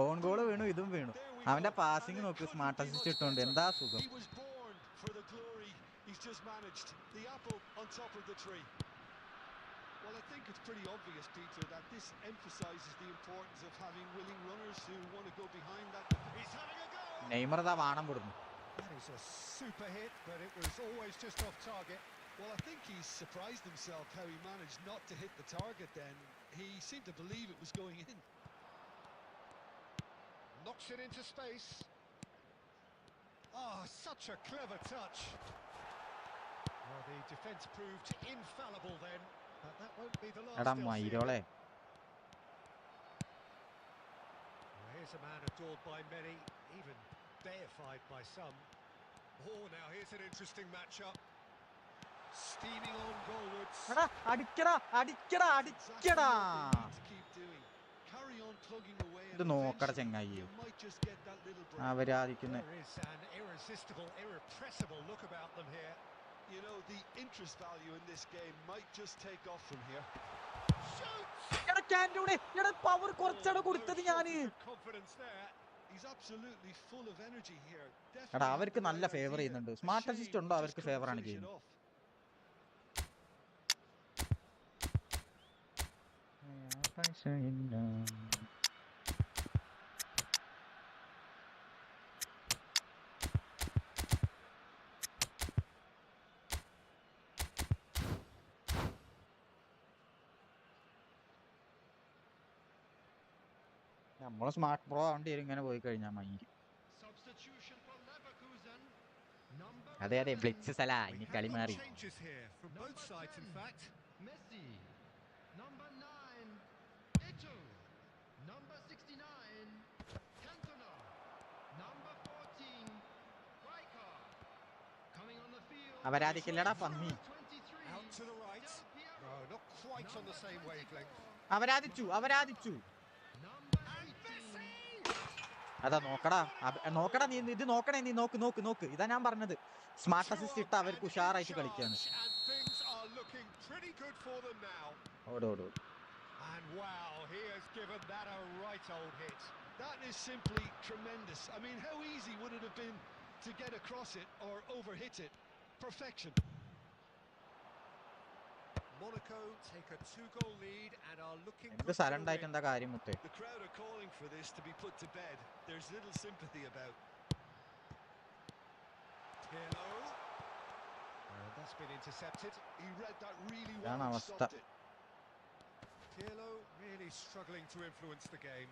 On goal വീണു, ഇതും വീണു. There we അവന്റെ go. Passing And it നോക്ക്, couldn't smart be assist much ഇട്ടോണ്ട് better. എന്താ സുഖം. He was born for the glory he's just managed. The apple on top of the tree. Well, I think it's pretty obvious, Peter, that this emphasises the importance of having willing runners who want to go behind that. He's having a go! Neymar ദാ വാണം വിടുന്നു. That is a super hit, but it was always just off target. Well, I think he's surprised himself how he managed not to hit the target then. He seemed to believe it was going in. Knocks it into space. Oh, such a clever touch. Well, the defence proved infallible then, but that won't be the last. എടാ they'll see of മയിലോളെ. it. Well, here's a man adored by many, even deified by some. Oh, now here's an interesting matchup. Steaming on goalwards. എടാ അടിക്കടാ അടിക്കടാ അടിക്കടാ. Exactly what they need to keep doing. Carry on plugging away and ഇത് നോക്കട eventually ചെങ്ങായി. you might just get that little break. അവരാധിക്കുന്ന There is an irresistible, irrepressible look about them here. You know, the interest value in this game might just take off from here. എടാ ക്യാൻറ്റൂടെ എടാ power കുറച്ചാണ് Oh, കൊടുത്തത് no ഞാന്. shortage of confidence there. He's absolutely full of energy here. എടാ Definitely അവർക്ക് had the നല്ല right favour idea. ചെയ്യുന്നുണ്ട്. A smart shame assist ഉണ്ടോ he just അവർക്ക് couldn't ഫേവറാണ് finish it ചെയ്യുന്നത്. off. നമ്മള് സ്മാർട്ട് പ്രോ ആവേണ്ടി വരും ഇങ്ങനെ പോയി കഴിഞ്ഞാൽ മയില്. Substitution for Leverkusen. Number അതെ അതെ 11. ബ്ലിറ്റ്സ് സല We ഇനി have കളി got മാറി. changes here from both Number sides, in 10. fact. Messi. Number 9. Eto'o. Number 69. Cantona. Number 14. Rijkaard. Coming on the field. അവരാധിക്കില്ലടാ പന്നി. Number 23. Out to the right. Del Piero. No, not quite on the same wavelength. അവരാധിച്ചു അവരാധിച്ചു. Number And 18. Messi! അതാ നോക്കടാ നോക്കടാ നീ ഇത് നോക്കണേ നീ നോക്ക് നോക്ക് നോക്ക്. ഇതാ ഞാൻ പറഞ്ഞത്, സ്മാർട്ട് അസിസ്റ്റ് ഇട്ട അവർക്ക് ഉഷാറായിട്ട് കളിക്കാണ്. And things are looking pretty good for them now. ഓട് ഓട് ഓട്. And wow, he has given that a right old hit. That is simply tremendous. I mean, how easy would it have been to get across it or overhit it? Perfection. Monaco take a 2-goal lead and are looking എന്ത് good for the സലണ്ടായിട്ട് win. എന്താ കാര്യം മുത്തേ. The crowd are calling for this to be put to bed. There's little sympathy about. Pirlo. That's been intercepted. He read that really Yeah, well no, and must stopped it. Pirlo really struggling to influence the game.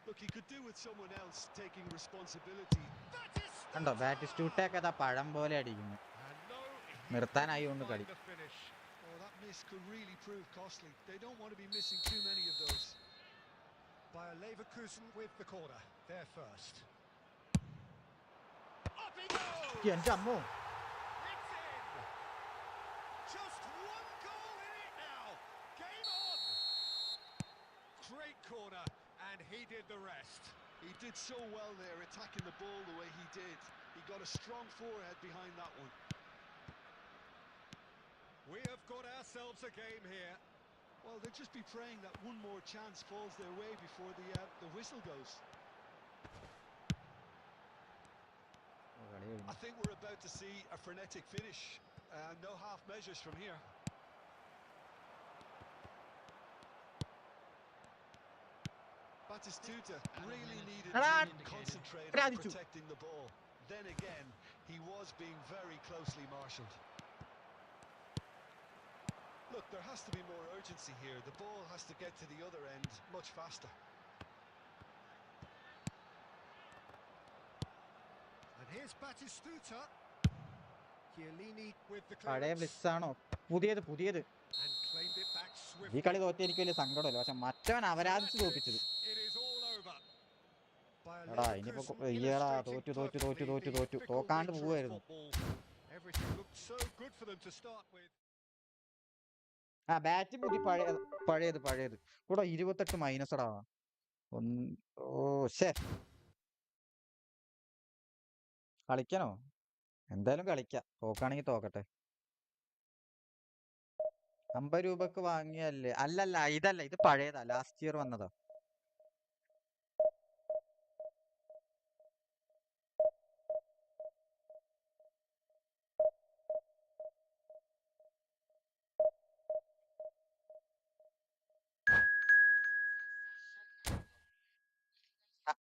Look, he could do with someone else taking responsibility. കണ്ടോ ബാറ്റിസ്റ്റൂട്ടൊക്കെ അതാ പഴം പോലെ അടിക്കുന്നു. And no, he നിർത്താനായി couldn't കൊണ്ട് കളി. find the finish. Oh, that miss could really prove costly. They don't want to be missing too many of those. Bayer Leverkusen with the corner. They're first. Up he goes! എൻ്റെ അമ്മോ. It's in! Just one goal in it now. Game on! Great corner, and he did the rest. He did so well there, attacking the ball the way he did. He got a strong forehead behind that one. We have got ourselves a game here. Well, they'll just be praying that one more chance falls their way before the whistle goes. I think we're about to see a frenetic finish. No half measures from here. Batistuta really needed to concentrate on protecting the ball. Then again, he was being very closely marshalled. Look, there has to be more urgency here. The ball has to get to the other end much faster. And here's Batistuta. Chiellini with the പഴയ clearance ബ്ലിസ്സാണോ? പുതിയത്. and claimed it back ഈ swiftly. കളി തോറ്റി എനിക്ക് വലിയ സങ്കടമില്ല, പക്ഷെ മറ്റവൻ So അവരാധിച്ച് that's തോപ്പിച്ചത്. it. It is all over. Bayer എടാ ഇനിയിപ്പോ Leverkusen ഈയടാ illustrating തോറ്റു perfectly the fickle തോക്കാണ്ട് nature of പോവായിരുന്നു. football. Everything looked so good for them to start with. ആ ബാറ്റ് പഴയത് കൂടെ 28 മൈനസടാ. ഓ ശേ, കളിക്കണോ? എന്തായാലും കളിക്കാം, തോക്കാണെങ്കിൽ തോക്കട്ടെ. 50 രൂപക്ക് വാങ്ങിയല്ലേ? അല്ലല്ല, ഇതല്ല, ഇത് പഴയതാ, ലാസ്റ്റ് ഇയർ വന്നതാ.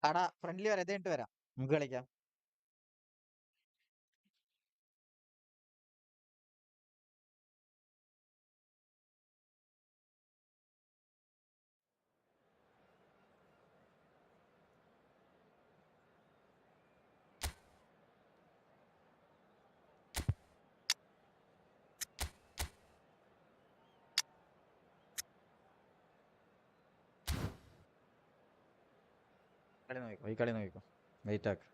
അടാ ഫ്രണ്ട്ലി വരാം, ഇത് കഴിഞ്ഞിട്ട് വരാം, നമുക്ക് കളിക്കാം. ഈ കളി നോക്കിക്കോ, വെയിറ്റ് ആക്ക്.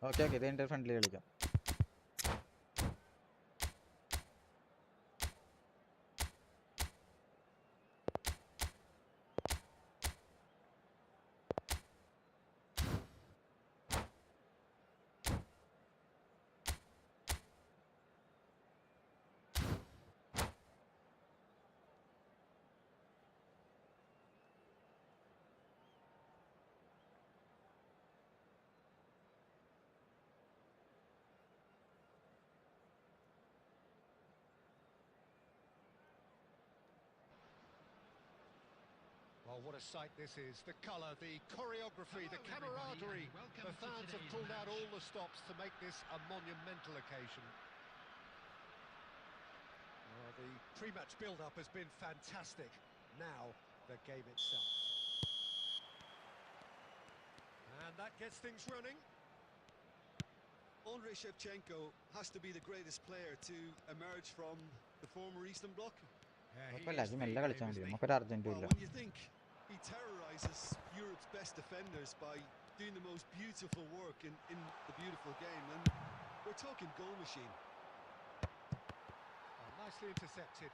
ഓക്കെ, ഇത് കഴിഞ്ഞിട്ട് ഫ്രണ്ട്ലി കളിക്കാം. Well, what a sight this is. The colour, the choreography, the camaraderie. The fans have pulled out all the stops to make this a monumental occasion. Well, the pre-match build-up has been fantastic. Now, the game itself. And that gets things running. Andrei Shevchenko has to be the greatest player to emerge from the former Eastern Bloc. കുഴപ്പമില്ല, അജി മെല്ലെ കളിച്ചാൽ മതി, നമുക്കൊരു അർജന്റും Well, ഇല്ല. when you think he terrorizes Europe's best defenders by doing the most beautiful work in the beautiful game, and we're talking goal machine. Oh, nicely intercepted.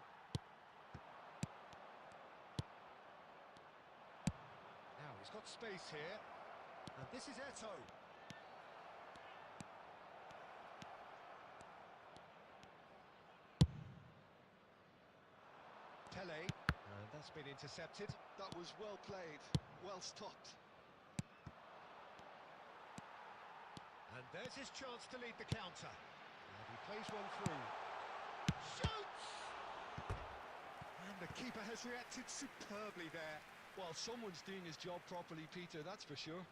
Now he's got space here, and this is Eto'o. Pele, and that's been intercepted. That was well played, well stopped. And there's his chance to lead the counter. Plays one through. Shoots! And the keeper has reacted superbly there. Well, someone's doing his job properly, Peter, that's for sure.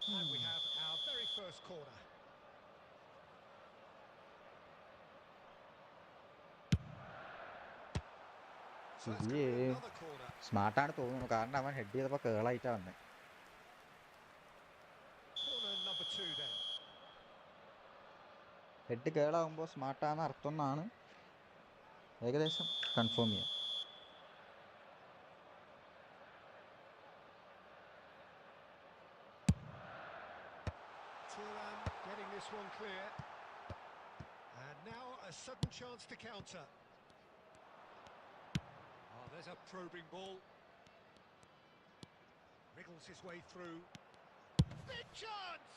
And we have our very first corner. So that's going to be another corner. സ്മാർട്ടാണ് തോന്നുന്നു, കാരണം അവൻ head ചെയ്തപ്പോൾ കേളായിട്ടാണ് വന്നത്. Corner number 2 then. Head കേളാകുമ്പോൾ സ്മാർട്ടാന്ന് അർത്ഥം എന്നാണ് ഏകദേശം confirm ചെയ്യാം. Turan getting this one clear. And now a sudden chance to counter. Oh, there's a probing ball. Wriggles his way through. Big chance!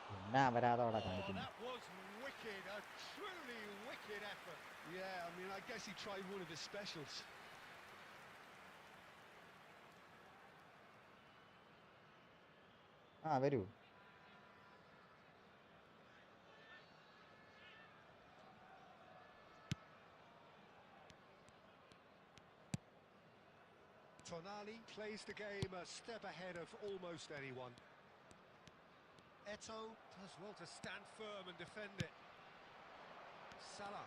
പിന്നെ അവരാതോടെ Oh, കാണിക്കുന്നു. that was wicked, a truly wicked effort. Yeah, I mean, I guess he tried one of his specials. വരൂ. Tonali plays the game a step ahead of almost anyone. Eto'o does well to stand firm and defend it. Salah.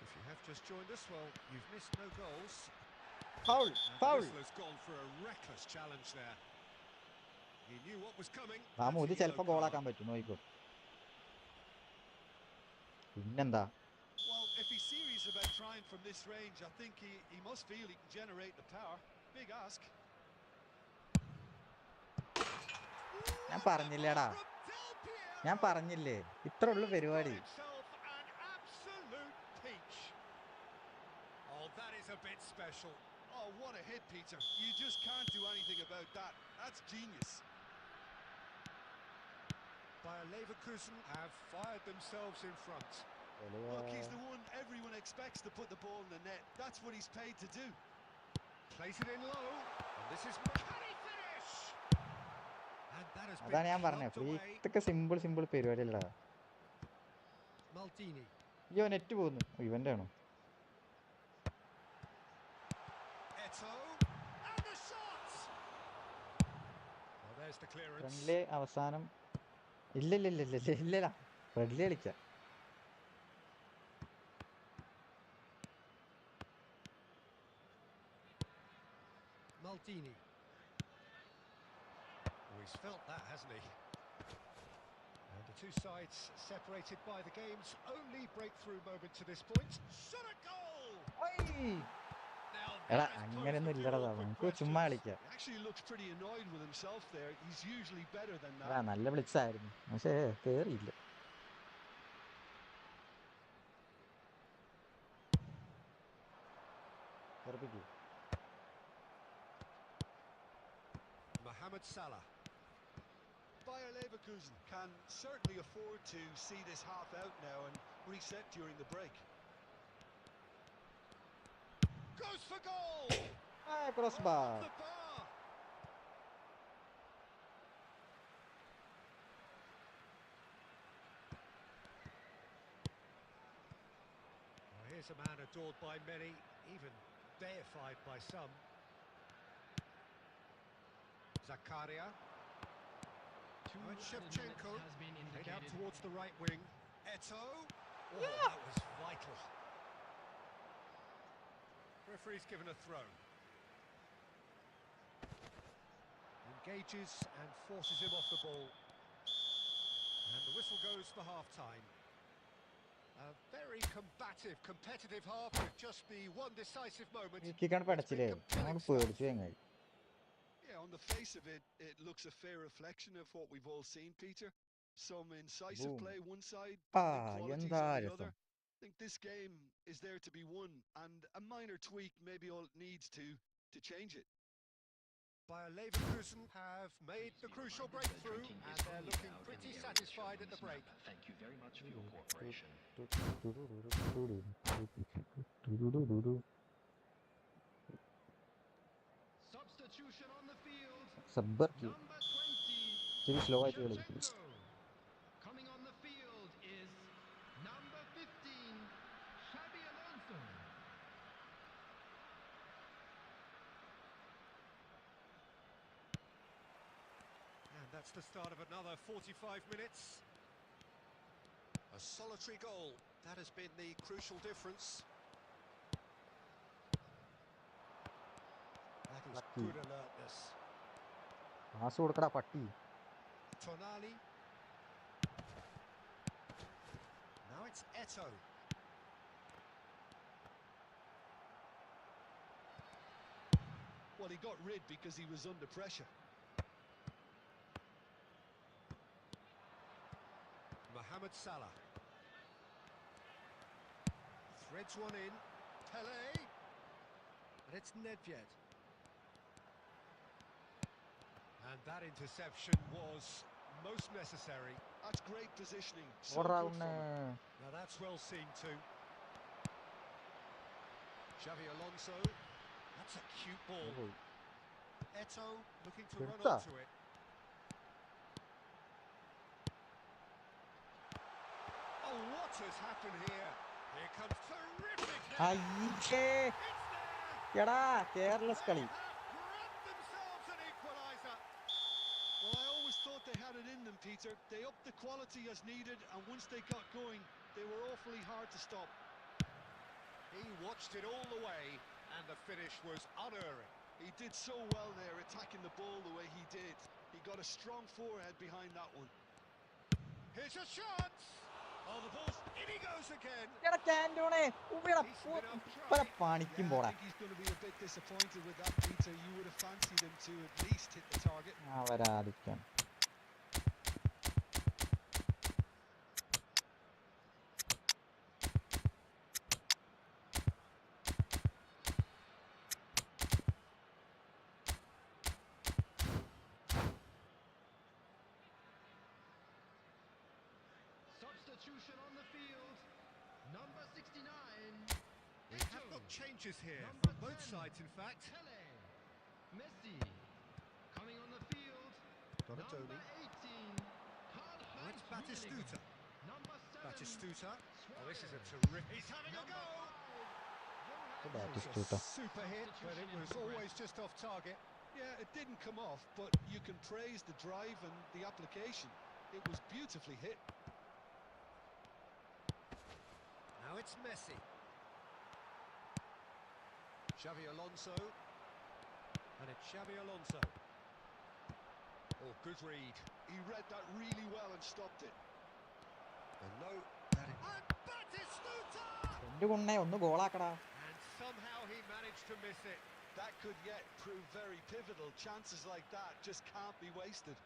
If you have just joined us, well, you've missed no goals. Foul, And foul. the whistle has gone for a reckless challenge there. He knew what was coming. ഇത് That's a ചിലപ്പോൾ yellow ഗോളാക്കാൻ card. പറ്റും, നോക്കൂ. പിന്നെന്താ? Well, if he's serious about trying from this range, I think he must feel he can generate the power. Big ask. ഞാൻ പറഞ്ഞില്ലേടാ, From Del Piero. ഞാൻ പറഞ്ഞില്ലേ ഇത്ര ഉള്ളു പരിപാടി. Himself an absolute peach. Oh, that is a bit special. Oh, what a hit, Peter. You just can't do anything about that. That's genius. Bayer Leverkusen have fired themselves in front. Look, he's the one everyone expects to put the ball in the net. That's what he's paid to do. Plays it in low. And this is can he finish? And that has അതാണ് ഞാൻ been പറഞ്ഞത്, clubbed away. ഇതൊക്കെ simple പരിപാടിയല്ലടാ. Maldini. അയ്യോ net പോകുന്നു. ഇവന്റെ ആണോ? Eto'o. And the shot. Well, there's the clearance. Friendly അവസാനം ഇല്ലല്ല ഫ്രണ്ട്ലി കളിക്കാം. Maldini. Oh, he's felt that, hasn't he? And the two sides separated by the game's only breakthrough moment to this point. Shot a goal! Now എടാ that has അങ്ങനെയൊന്നും posed a few ഇല്ലടാ, awkward നമുക്ക് ചുമ്മാ questions. കളിക്കാം. He actually looks pretty annoyed with himself there. He's usually better than എടാ that. നല്ല ബ്ലിറ്റ്സായിരുന്നു, പക്ഷേ കേറിയില്ല. കേറിപ്പിക്ക്. Mohamed Salah. Bayer Leverkusen can certainly afford to see this half out now and reset during the break. Goes for goal! Cross Oh, bar. off the bar! Well, here's a man adored by many, even deified by some. Zakaria. And Shevchenko. Played out towards the right wing. Eto'o. Oh, that was vital. Referee's given a throw. Engages and forces him off the ball. And the whistle goes for half-time. A very combative, competitive half with just the one decisive moment. കിക്കാണ് പഠിച്ചില്ലേ, അങ്ങോട്ട് പേടിച്ചു ഞങ്ങൾ. Yeah, on the face of it, it looks a fair reflection of what we've all seen, Peter. Some incisive Boom. play one side, big Ah, qualities എന്താ on the രസം. other. I think this game is there to be won, and a minor tweak maybe all it needs to change it. Bayer Leverkusen have made the crucial breakthrough and they're looking pretty satisfied at the break. Thank you very much for your cooperation. Substitution on the field. സബ്ബർ Number 20. ഇച്ചിരി slow ആയിട്ട് കളി. Shevchenko. Coming on the field. And that's the start of another 45 minutes. A solitary goal, that has been the crucial difference. That is Lucky. good alertness. Pass കൊടുക്കടാ പട്ടി. Tonali. Now it's Eto. Well, he got rid because he was under pressure. Mohamed Salah. Threads one in. Pele. And it's Nedved. And that interception was most necessary. That's great positioning. So ഓടാ good ഉണ്ണേ. from him. Now that's well seen too. Xavi Alonso. That's a cute ball. പോയി. Eto looking to run എടുത്താ? onto it. Oh, what has happened here? Here comes terrific header. അയ്യേ. It's there. എടാ careless കളി. They have grabbed themselves an equaliser. Well, I always thought they had it in them, Peter. They upped the quality as needed, and once they got going, they were awfully hard to stop. He watched it all the way, and the finish was unerring. He did so well there, attacking the ball the way he did. He got a strong forehead behind that one. Here's a chance. Oh, the ball's in he goes again. എടാ കാന്റോണേ. ഉവ്വെടാ പല പണിക്കും Yeah, I പോടാ. think he's going to be a bit disappointed with that, Peter. You would have fancied him to at least hit the target. അവരാധിക്കാൻ. Substitution on the field. Number 69. We have got changes here Number from both 10. sides, in fact. Pele. Messi. Coming on the field. Donatoni. Number 18. Oh, it's Karl-Heinz Batistuta. Rummenigge. Number 7. Batistuta. Oh, this is a Suarez. terrific... He's having a Number go! 5. That It is was Batistuta. a super hit, but it was always just off target. Yeah, it didn't come off, but you can praise the drive and the application. It was beautifully hit. Now it's Messi. Xavi Alonso. And it's Xavi Alonso. Oh, good read. He read that really well and stopped it. And no, that is... And Batistuta. എന്റെ കുണ്ണേ ഒന്ന് ഗോളാക്കടാ. And somehow he managed to miss it. That could yet prove very pivotal. Chances like that just can't be wasted.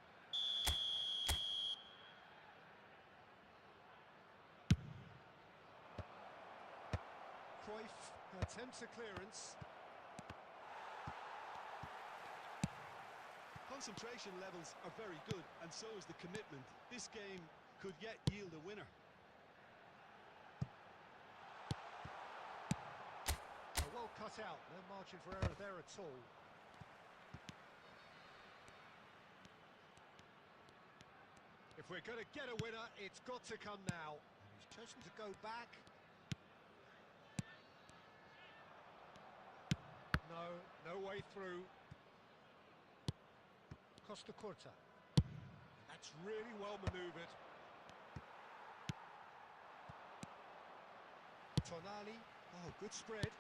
Cruyff attempts a clearance. Concentration levels are very good, and so is the commitment. This game could yet yield a winner. Well cut out, no margin for error there at all. If we're going to get a winner, it's got to come now. And he's chosen to go back. No way through. Costa Curta. That's really well manoeuvred. Tonali. Oh, good spread.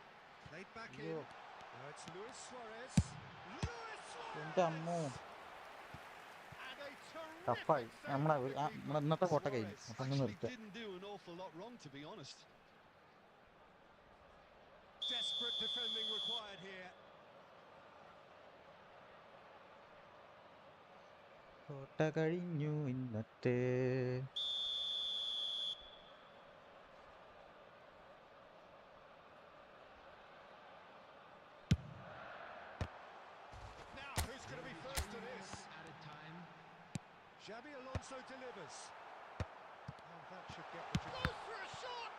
Played back in. അയ്യോ. Now it's Luis Suarez. Luis Suarez. എന്റെ അമ്മോ. And a ടഫായി. terrific നമ്മുടെ save from the നമ്മുടെ ഇന്നത്തെ കോട്ട Suarez കഴിഞ്ഞു. അപ്പൊ അങ്ങ് actually നിർത്തുക. didn't do an awful lot wrong, to be honest. Desperate defending required here. കോട്ട കഴിഞ്ഞു ഇന്നത്തെ. Now, who's going to be first to this? Added time. Xabi Alonso delivers. Oh, that should get the job. Goes for a shot.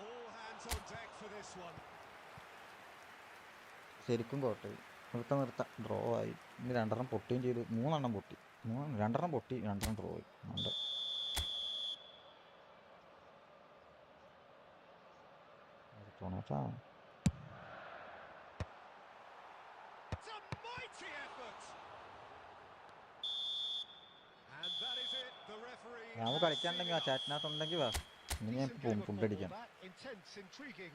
All hands on deck for this one. ശരിക്കും കോട്ടയായി. നിർത്താം draw ആയി. ഇനി രണ്ടെണ്ണം പൊട്ടുകയും ചെയ്തു. മൂന്നെണ്ണം പൊട്ടി. രണ്ടെണ്ണം പൊട്ടി, രണ്ടെണ്ണം ഡ്രോ ആയി. ഉണ്ട്. തോന്നച്ചാ It's a mighty effort. നമുക്ക് കളിക്കാനുണ്ടെങ്കിൽ ആ ചാറ്റിനകത്തുണ്ടെങ്കിൽ വാ. ഇനി ഞാൻ Decent പോകും game of ഫുഡ് football അടിക്കാൻ. that, intense, intriguing,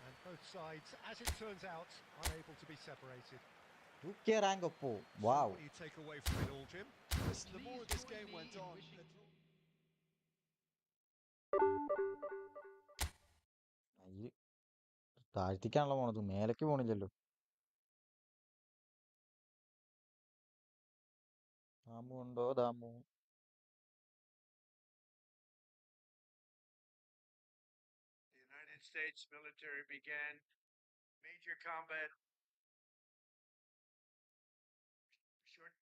and both sides, as it turns out, unable to be separated. 2K rank Oppo. So wow. what do you take away from it all, Jim? Listen, the more Please this join game me went in on, wishing താഴ്ത്തിക്കാണല്ലോ പോണത്, മേലേക്ക് പോണില്ലല്ലോ. ദാമു ഉണ്ടോ Damu? The United States military began major combat. Short.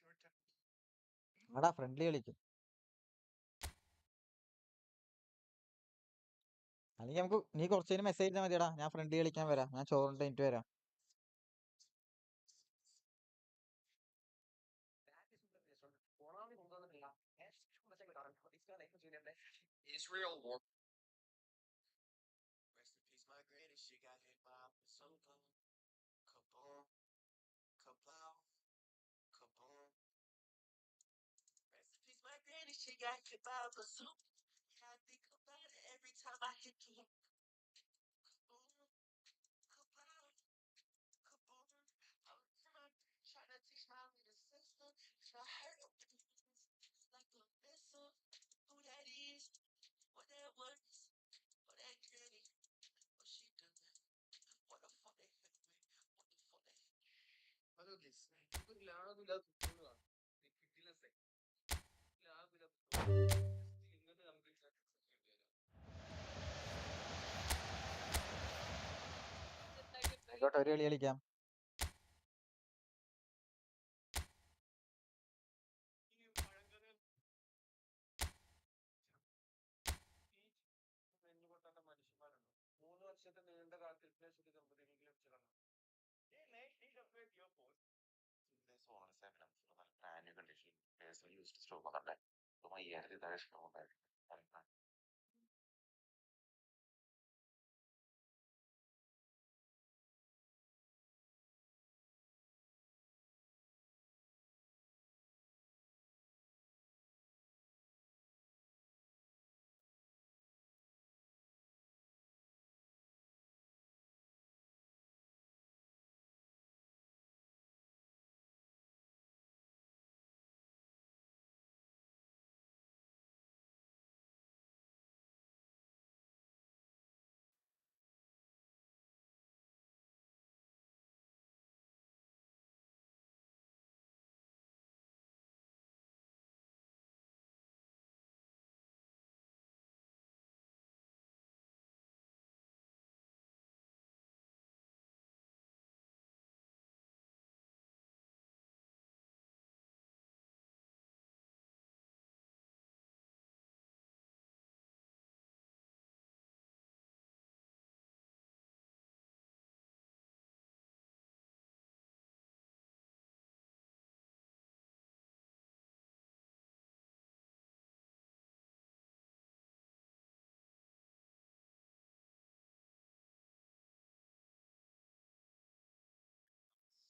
Short time. ആടാ friendly കളിക്കും. അല്ലെങ്കിൽ നമുക്ക് നീ കുറച്ചതിന് message ചെയ്താൽ മതിയടാ, ഞാൻ ഫ്രണ്ട്ലി കളിക്കാൻ വരാം, ഞാൻ ചോറിന്റെ കഴിഞ്ഞിട്ട് വരാം. Israel war. Rest in peace, my granny. She got hit by a bazooka. Kaboom, kablow, kaboom. Rest in peace, my granny. She got hit by a bazooka. I think about it every time I hit the kaboom, kablow, kaboom. All the time trying to teach my little sister. I heard it's like a missile. Who that is? What that was? What that granny? What she done? What the fuck they hit me? What the fuck they hit me? അതൊക്കെ ലാഗില്ലാത്ത ഫുട്ബോളാണ് കിട്ടില്ല ലാഗില്ലാത്ത ഇങ്ങോട്ട് complete ആയിക്കോട്ടെ, ഒരു കളി കളിക്കാം. ഈ പഴങ്കഥ ഈ നെഞ്ഞു പൊട്ടാത്ത മനുഷ്യന്മാരുണ്ടോ? 3 വർഷത്തെ നീണ്ട കാത്തിരിപ്പിന് ശേഷം ദമ്പതികൾക്ക് ലഭിച്ചതാണ്. This one is 7 for the brand new condition. There's a used stroke on that. So my year is there is no that.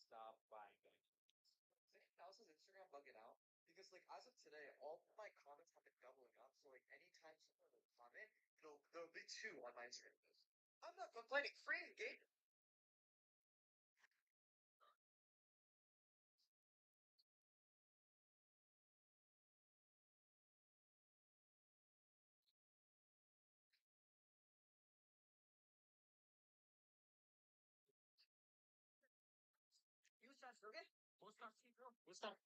Stop buying it. How's his Instagram bugging out? Because like as of today, all my comments have been doubling up. So like anytime someone will comment, there'll be 2 on my Instagram post. I'm not complaining. Free engagement. You start okay? We'll start. We'll start.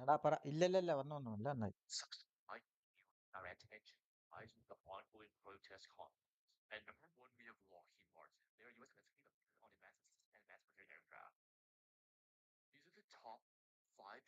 എടാ പറ. ഇല്ല വന്നു അല്ല നന്നായി. our attention lies with the ongoing protest conflicts. And number one, we have Lockheed Martin. They are U.S. military on advanced military aircraft. These are the top 5.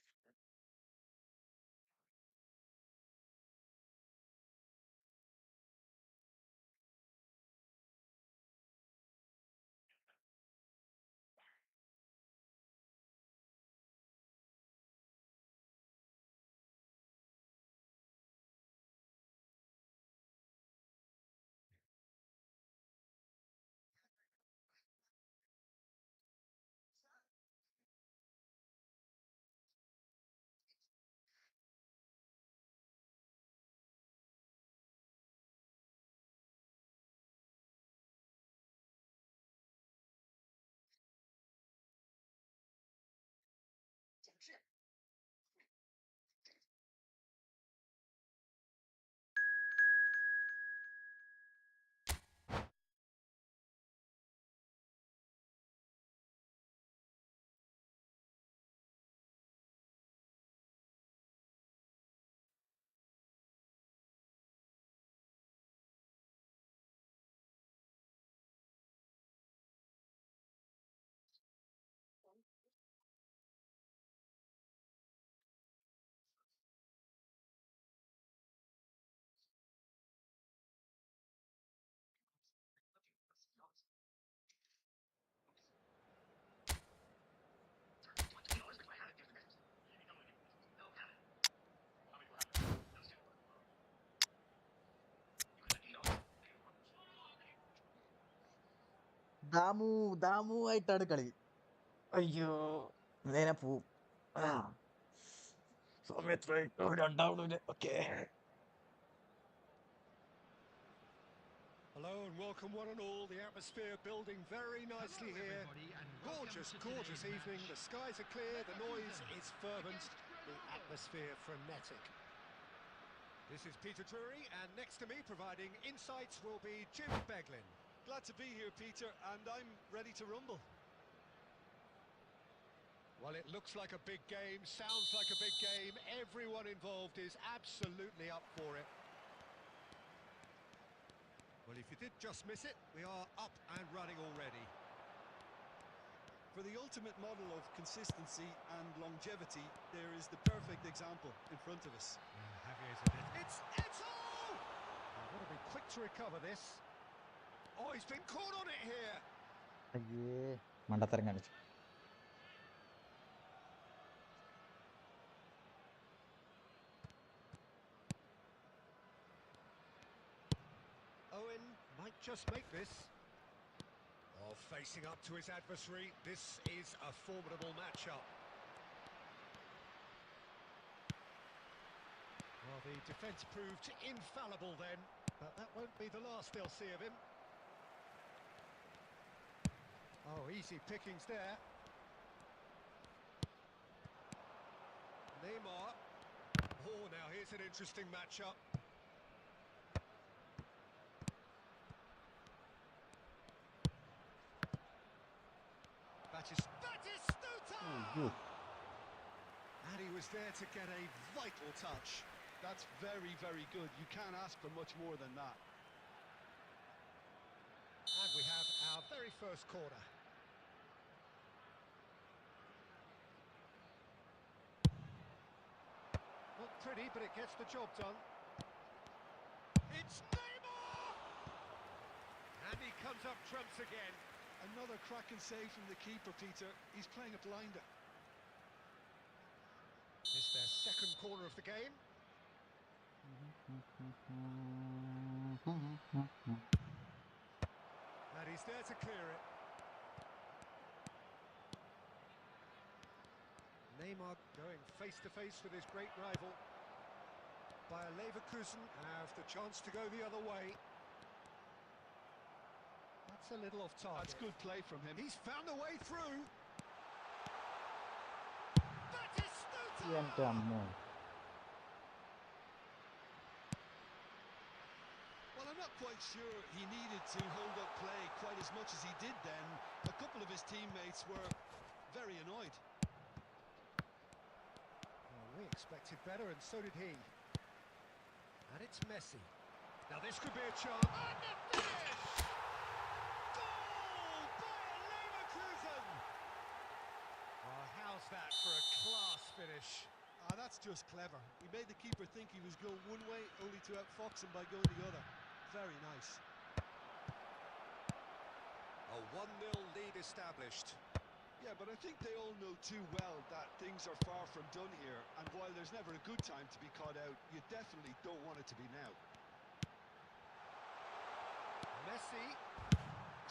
Damu ആയിട്ടാണ് കളി. അയ്യോ നേരെ പോവും. സമയത്ത് രണ്ടാവണൂല്. Okay. Hello and welcome one and all. The atmosphere building very nicely here. Gorgeous evening. The skies are clear, the noise is fervent, the atmosphere frenetic. This is Peter Drury, and next to me providing insights will be Jim Beglin. Glad to be here, Peter, and I'm ready to rumble. Well, it looks like a big game, sounds like a big game. Everyone involved is absolutely up for it. Well, if you did just miss it, we are up and running already. For the ultimate model of consistency and longevity, there is the perfect example in front of us. It's Eto! I've got to be quick to recover this. Oh, he's been caught on it here. അയ്യേ മണ്ടത്തരം കാണിച്ചു. Owen might just make this. Oh, facing up to his adversary. This is a formidable matchup. Well, the defence proved infallible then, but that won't be the last they'll see of him. Oh, easy pickings there. Neymar. Oh, now here's an interesting matchup. Batistuta! And he was there to get a vital touch. That's very, very good. You can't ask for much more than that. And we have our very first corner. Not pretty, but it gets the job done. It's Neymar! And he comes up trumps again. Another cracking save from the keeper, Peter. He's playing a blinder. It's their second corner of the game. And he's there to clear it. Neymar going face-to-face with his great rival. Bayer Leverkusen have the chance to go the other way. That's a little off target. That's good play from him. He's found a way through. എൻ്റെ അമ്മോ. Well, I'm not quite sure he needed to hold up play quite as much as he did then. A couple of his teammates were very annoyed. Well, we expected better, and so did he. And it's Messi. Now this could be a chance. And the finish! Goal by Leverkusen! Oh, how's that for a class finish? Ah, that's just clever. He made the keeper think he was going one way, only to outfox him by going the other. Very nice. A 1-0 lead established. Yeah, but I think they all know too well that things are far from done here, and while there's never a good time to be caught out, you definitely don't want it to be now. Messi,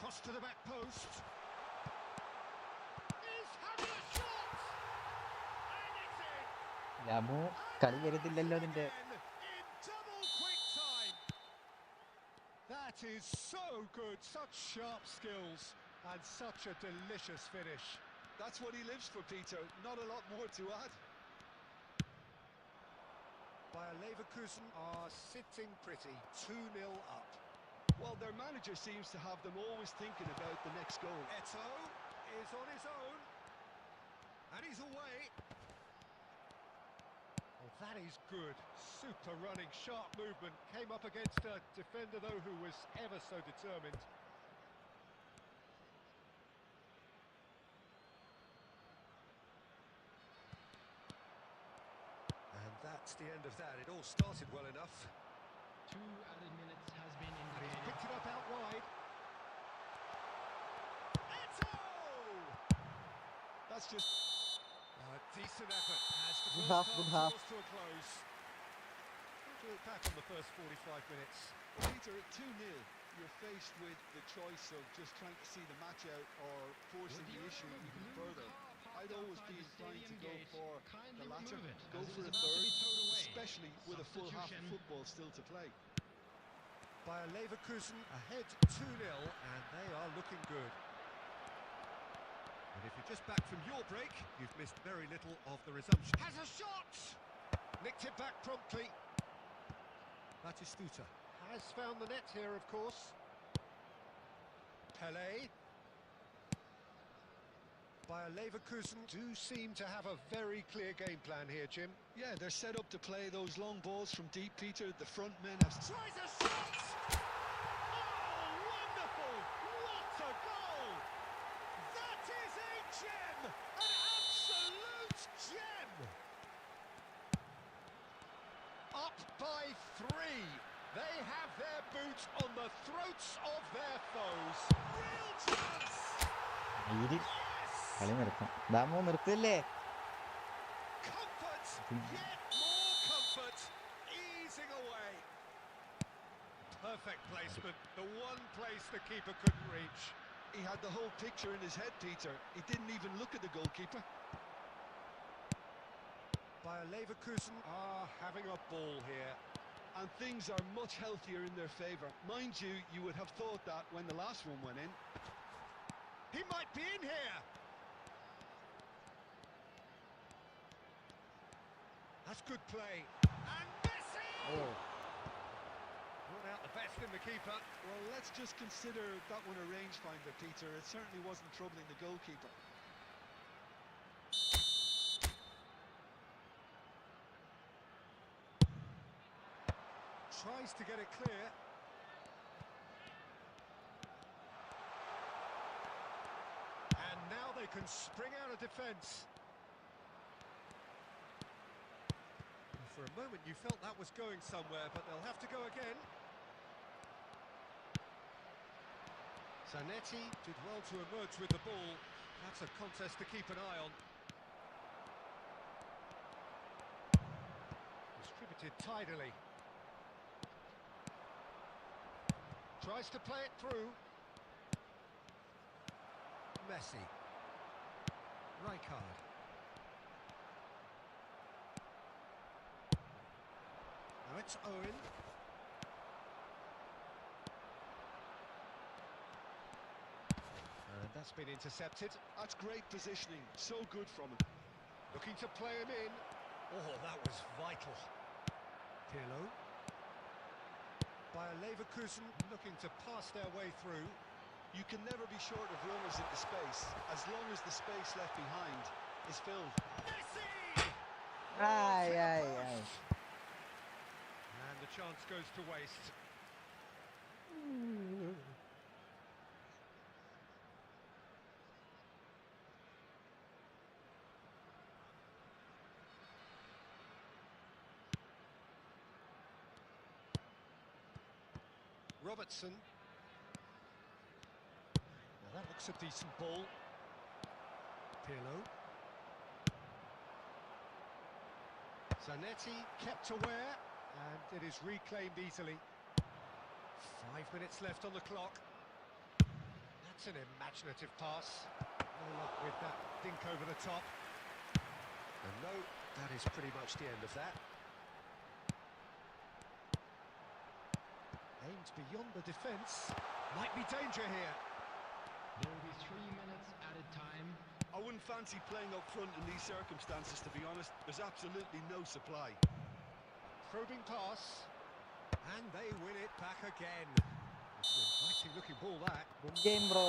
cross to the back post. He's having a shot! And it's in! Ramu കളി വരുന്നില്ലല്ലോ അതിന്റെ. In double quick time! That is so good, such sharp skills, and such a delicious finish. That's what he lives for, Peter. Not a lot more to add. Bayer Leverkusen are sitting pretty, 2-0 up. Well, their manager seems to have them always thinking about the next goal. Eto'o is on his own, and he's away. Oh, that is good. Super running, sharp movement. Came up against a defender, though, who was ever so determined. And that's the end of that. It all started well enough. 2 added minutes has been And he's indicated. picked it up out wide. Eto'o! That's just... A decent effort as the Good first half, half good half. draws to a close. We'll do it back on the first 45 minutes. Peter, at 2-0, you're faced with the choice of just trying to see the match out or forcing the issue even further. I'd always be inclined to go for the latter, go for a third, especially with a full half of football still to play. Bayer Leverkusen ahead 2-0, and they are looking good. And if you're just back from your break, you've missed very little of the resumption. Has a shot! Nicked it back promptly. Batistuta has found the net here, of course. Pelé. Bayer Leverkusen do seem to have a very clear game plan here, Jim. Yeah, they're set up to play those long balls from deep, Peter. The front men have... Tries a shot! Oh, wonderful! What a goal! That is a gem! An absolute gem! Up by 3. They have their boots on the throats of their foes. Real chance! കളി നിർത്താം. Damu നിർത്തില്ലേ? Comfort, yet more comfort, easing away. Perfect placement, the one place the keeper couldn't reach. He had the whole picture in his head, Peter. He didn't even look at the goalkeeper. Bayer Leverkusen are having a ball here. And things are much healthier in their favour. Mind you, you would have thought that when the last one went in. He might be in here. That's good play. And Messi! Oh. Brought out the best in the keeper. Well, let's just consider that one a rangefinder, Peter. It certainly wasn't troubling the goalkeeper. Tries to get it clear. And now they can spring out of defence. For a moment you felt that was going somewhere, but they'll have to go again. Zanetti did well to emerge with the ball. That's a contest to keep an eye on. Distributed tidily. Tries to play it through. Messi. Rijkaard. Now it's Owen. And that's been intercepted. That's great positioning. So good from him. Looking to play him in. Oh, that was vital. Pirlo. Bayer Leverkusen looking to pass their way through. You can never be short of runners into space, as long as the space left behind is filled. Messi! Ay, hit the ay, ay. post. And the chance goes to waste. Robertson. Now that looks a decent ball. Pirlo. Zanetti kept aware, and it is reclaimed easily. 5 minutes left on the clock. That's an imaginative pass. No luck with that dink over the top. And no, that is pretty much the end of that. Aimed beyond the defence. Might be danger here. There will be 3 minutes added time. I wouldn't fancy playing up front in these circumstances, to be honest. There's absolutely no supply. Probing pass. And they win it back again. It's an inviting looking ball, that. Good game, bro.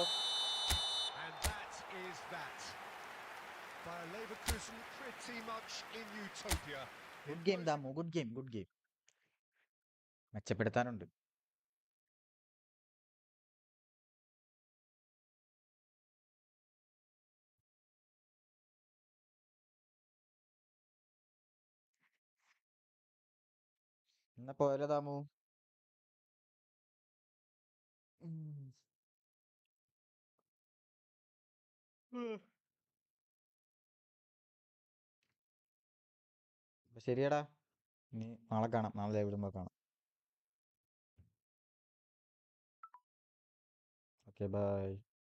And that is that. Bayer Leverkusen pretty much in utopia. Good game, Damu. Good game, good game. മെച്ചപ്പെടുത്താനുണ്ട്. എന്നാ പോയാലോ ദാമു? അപ്പൊ ശരിയടാ, ഇനി നാളെ കാണാം. നാളെ live ഇടുമ്പോ കാണാം. Okay, by.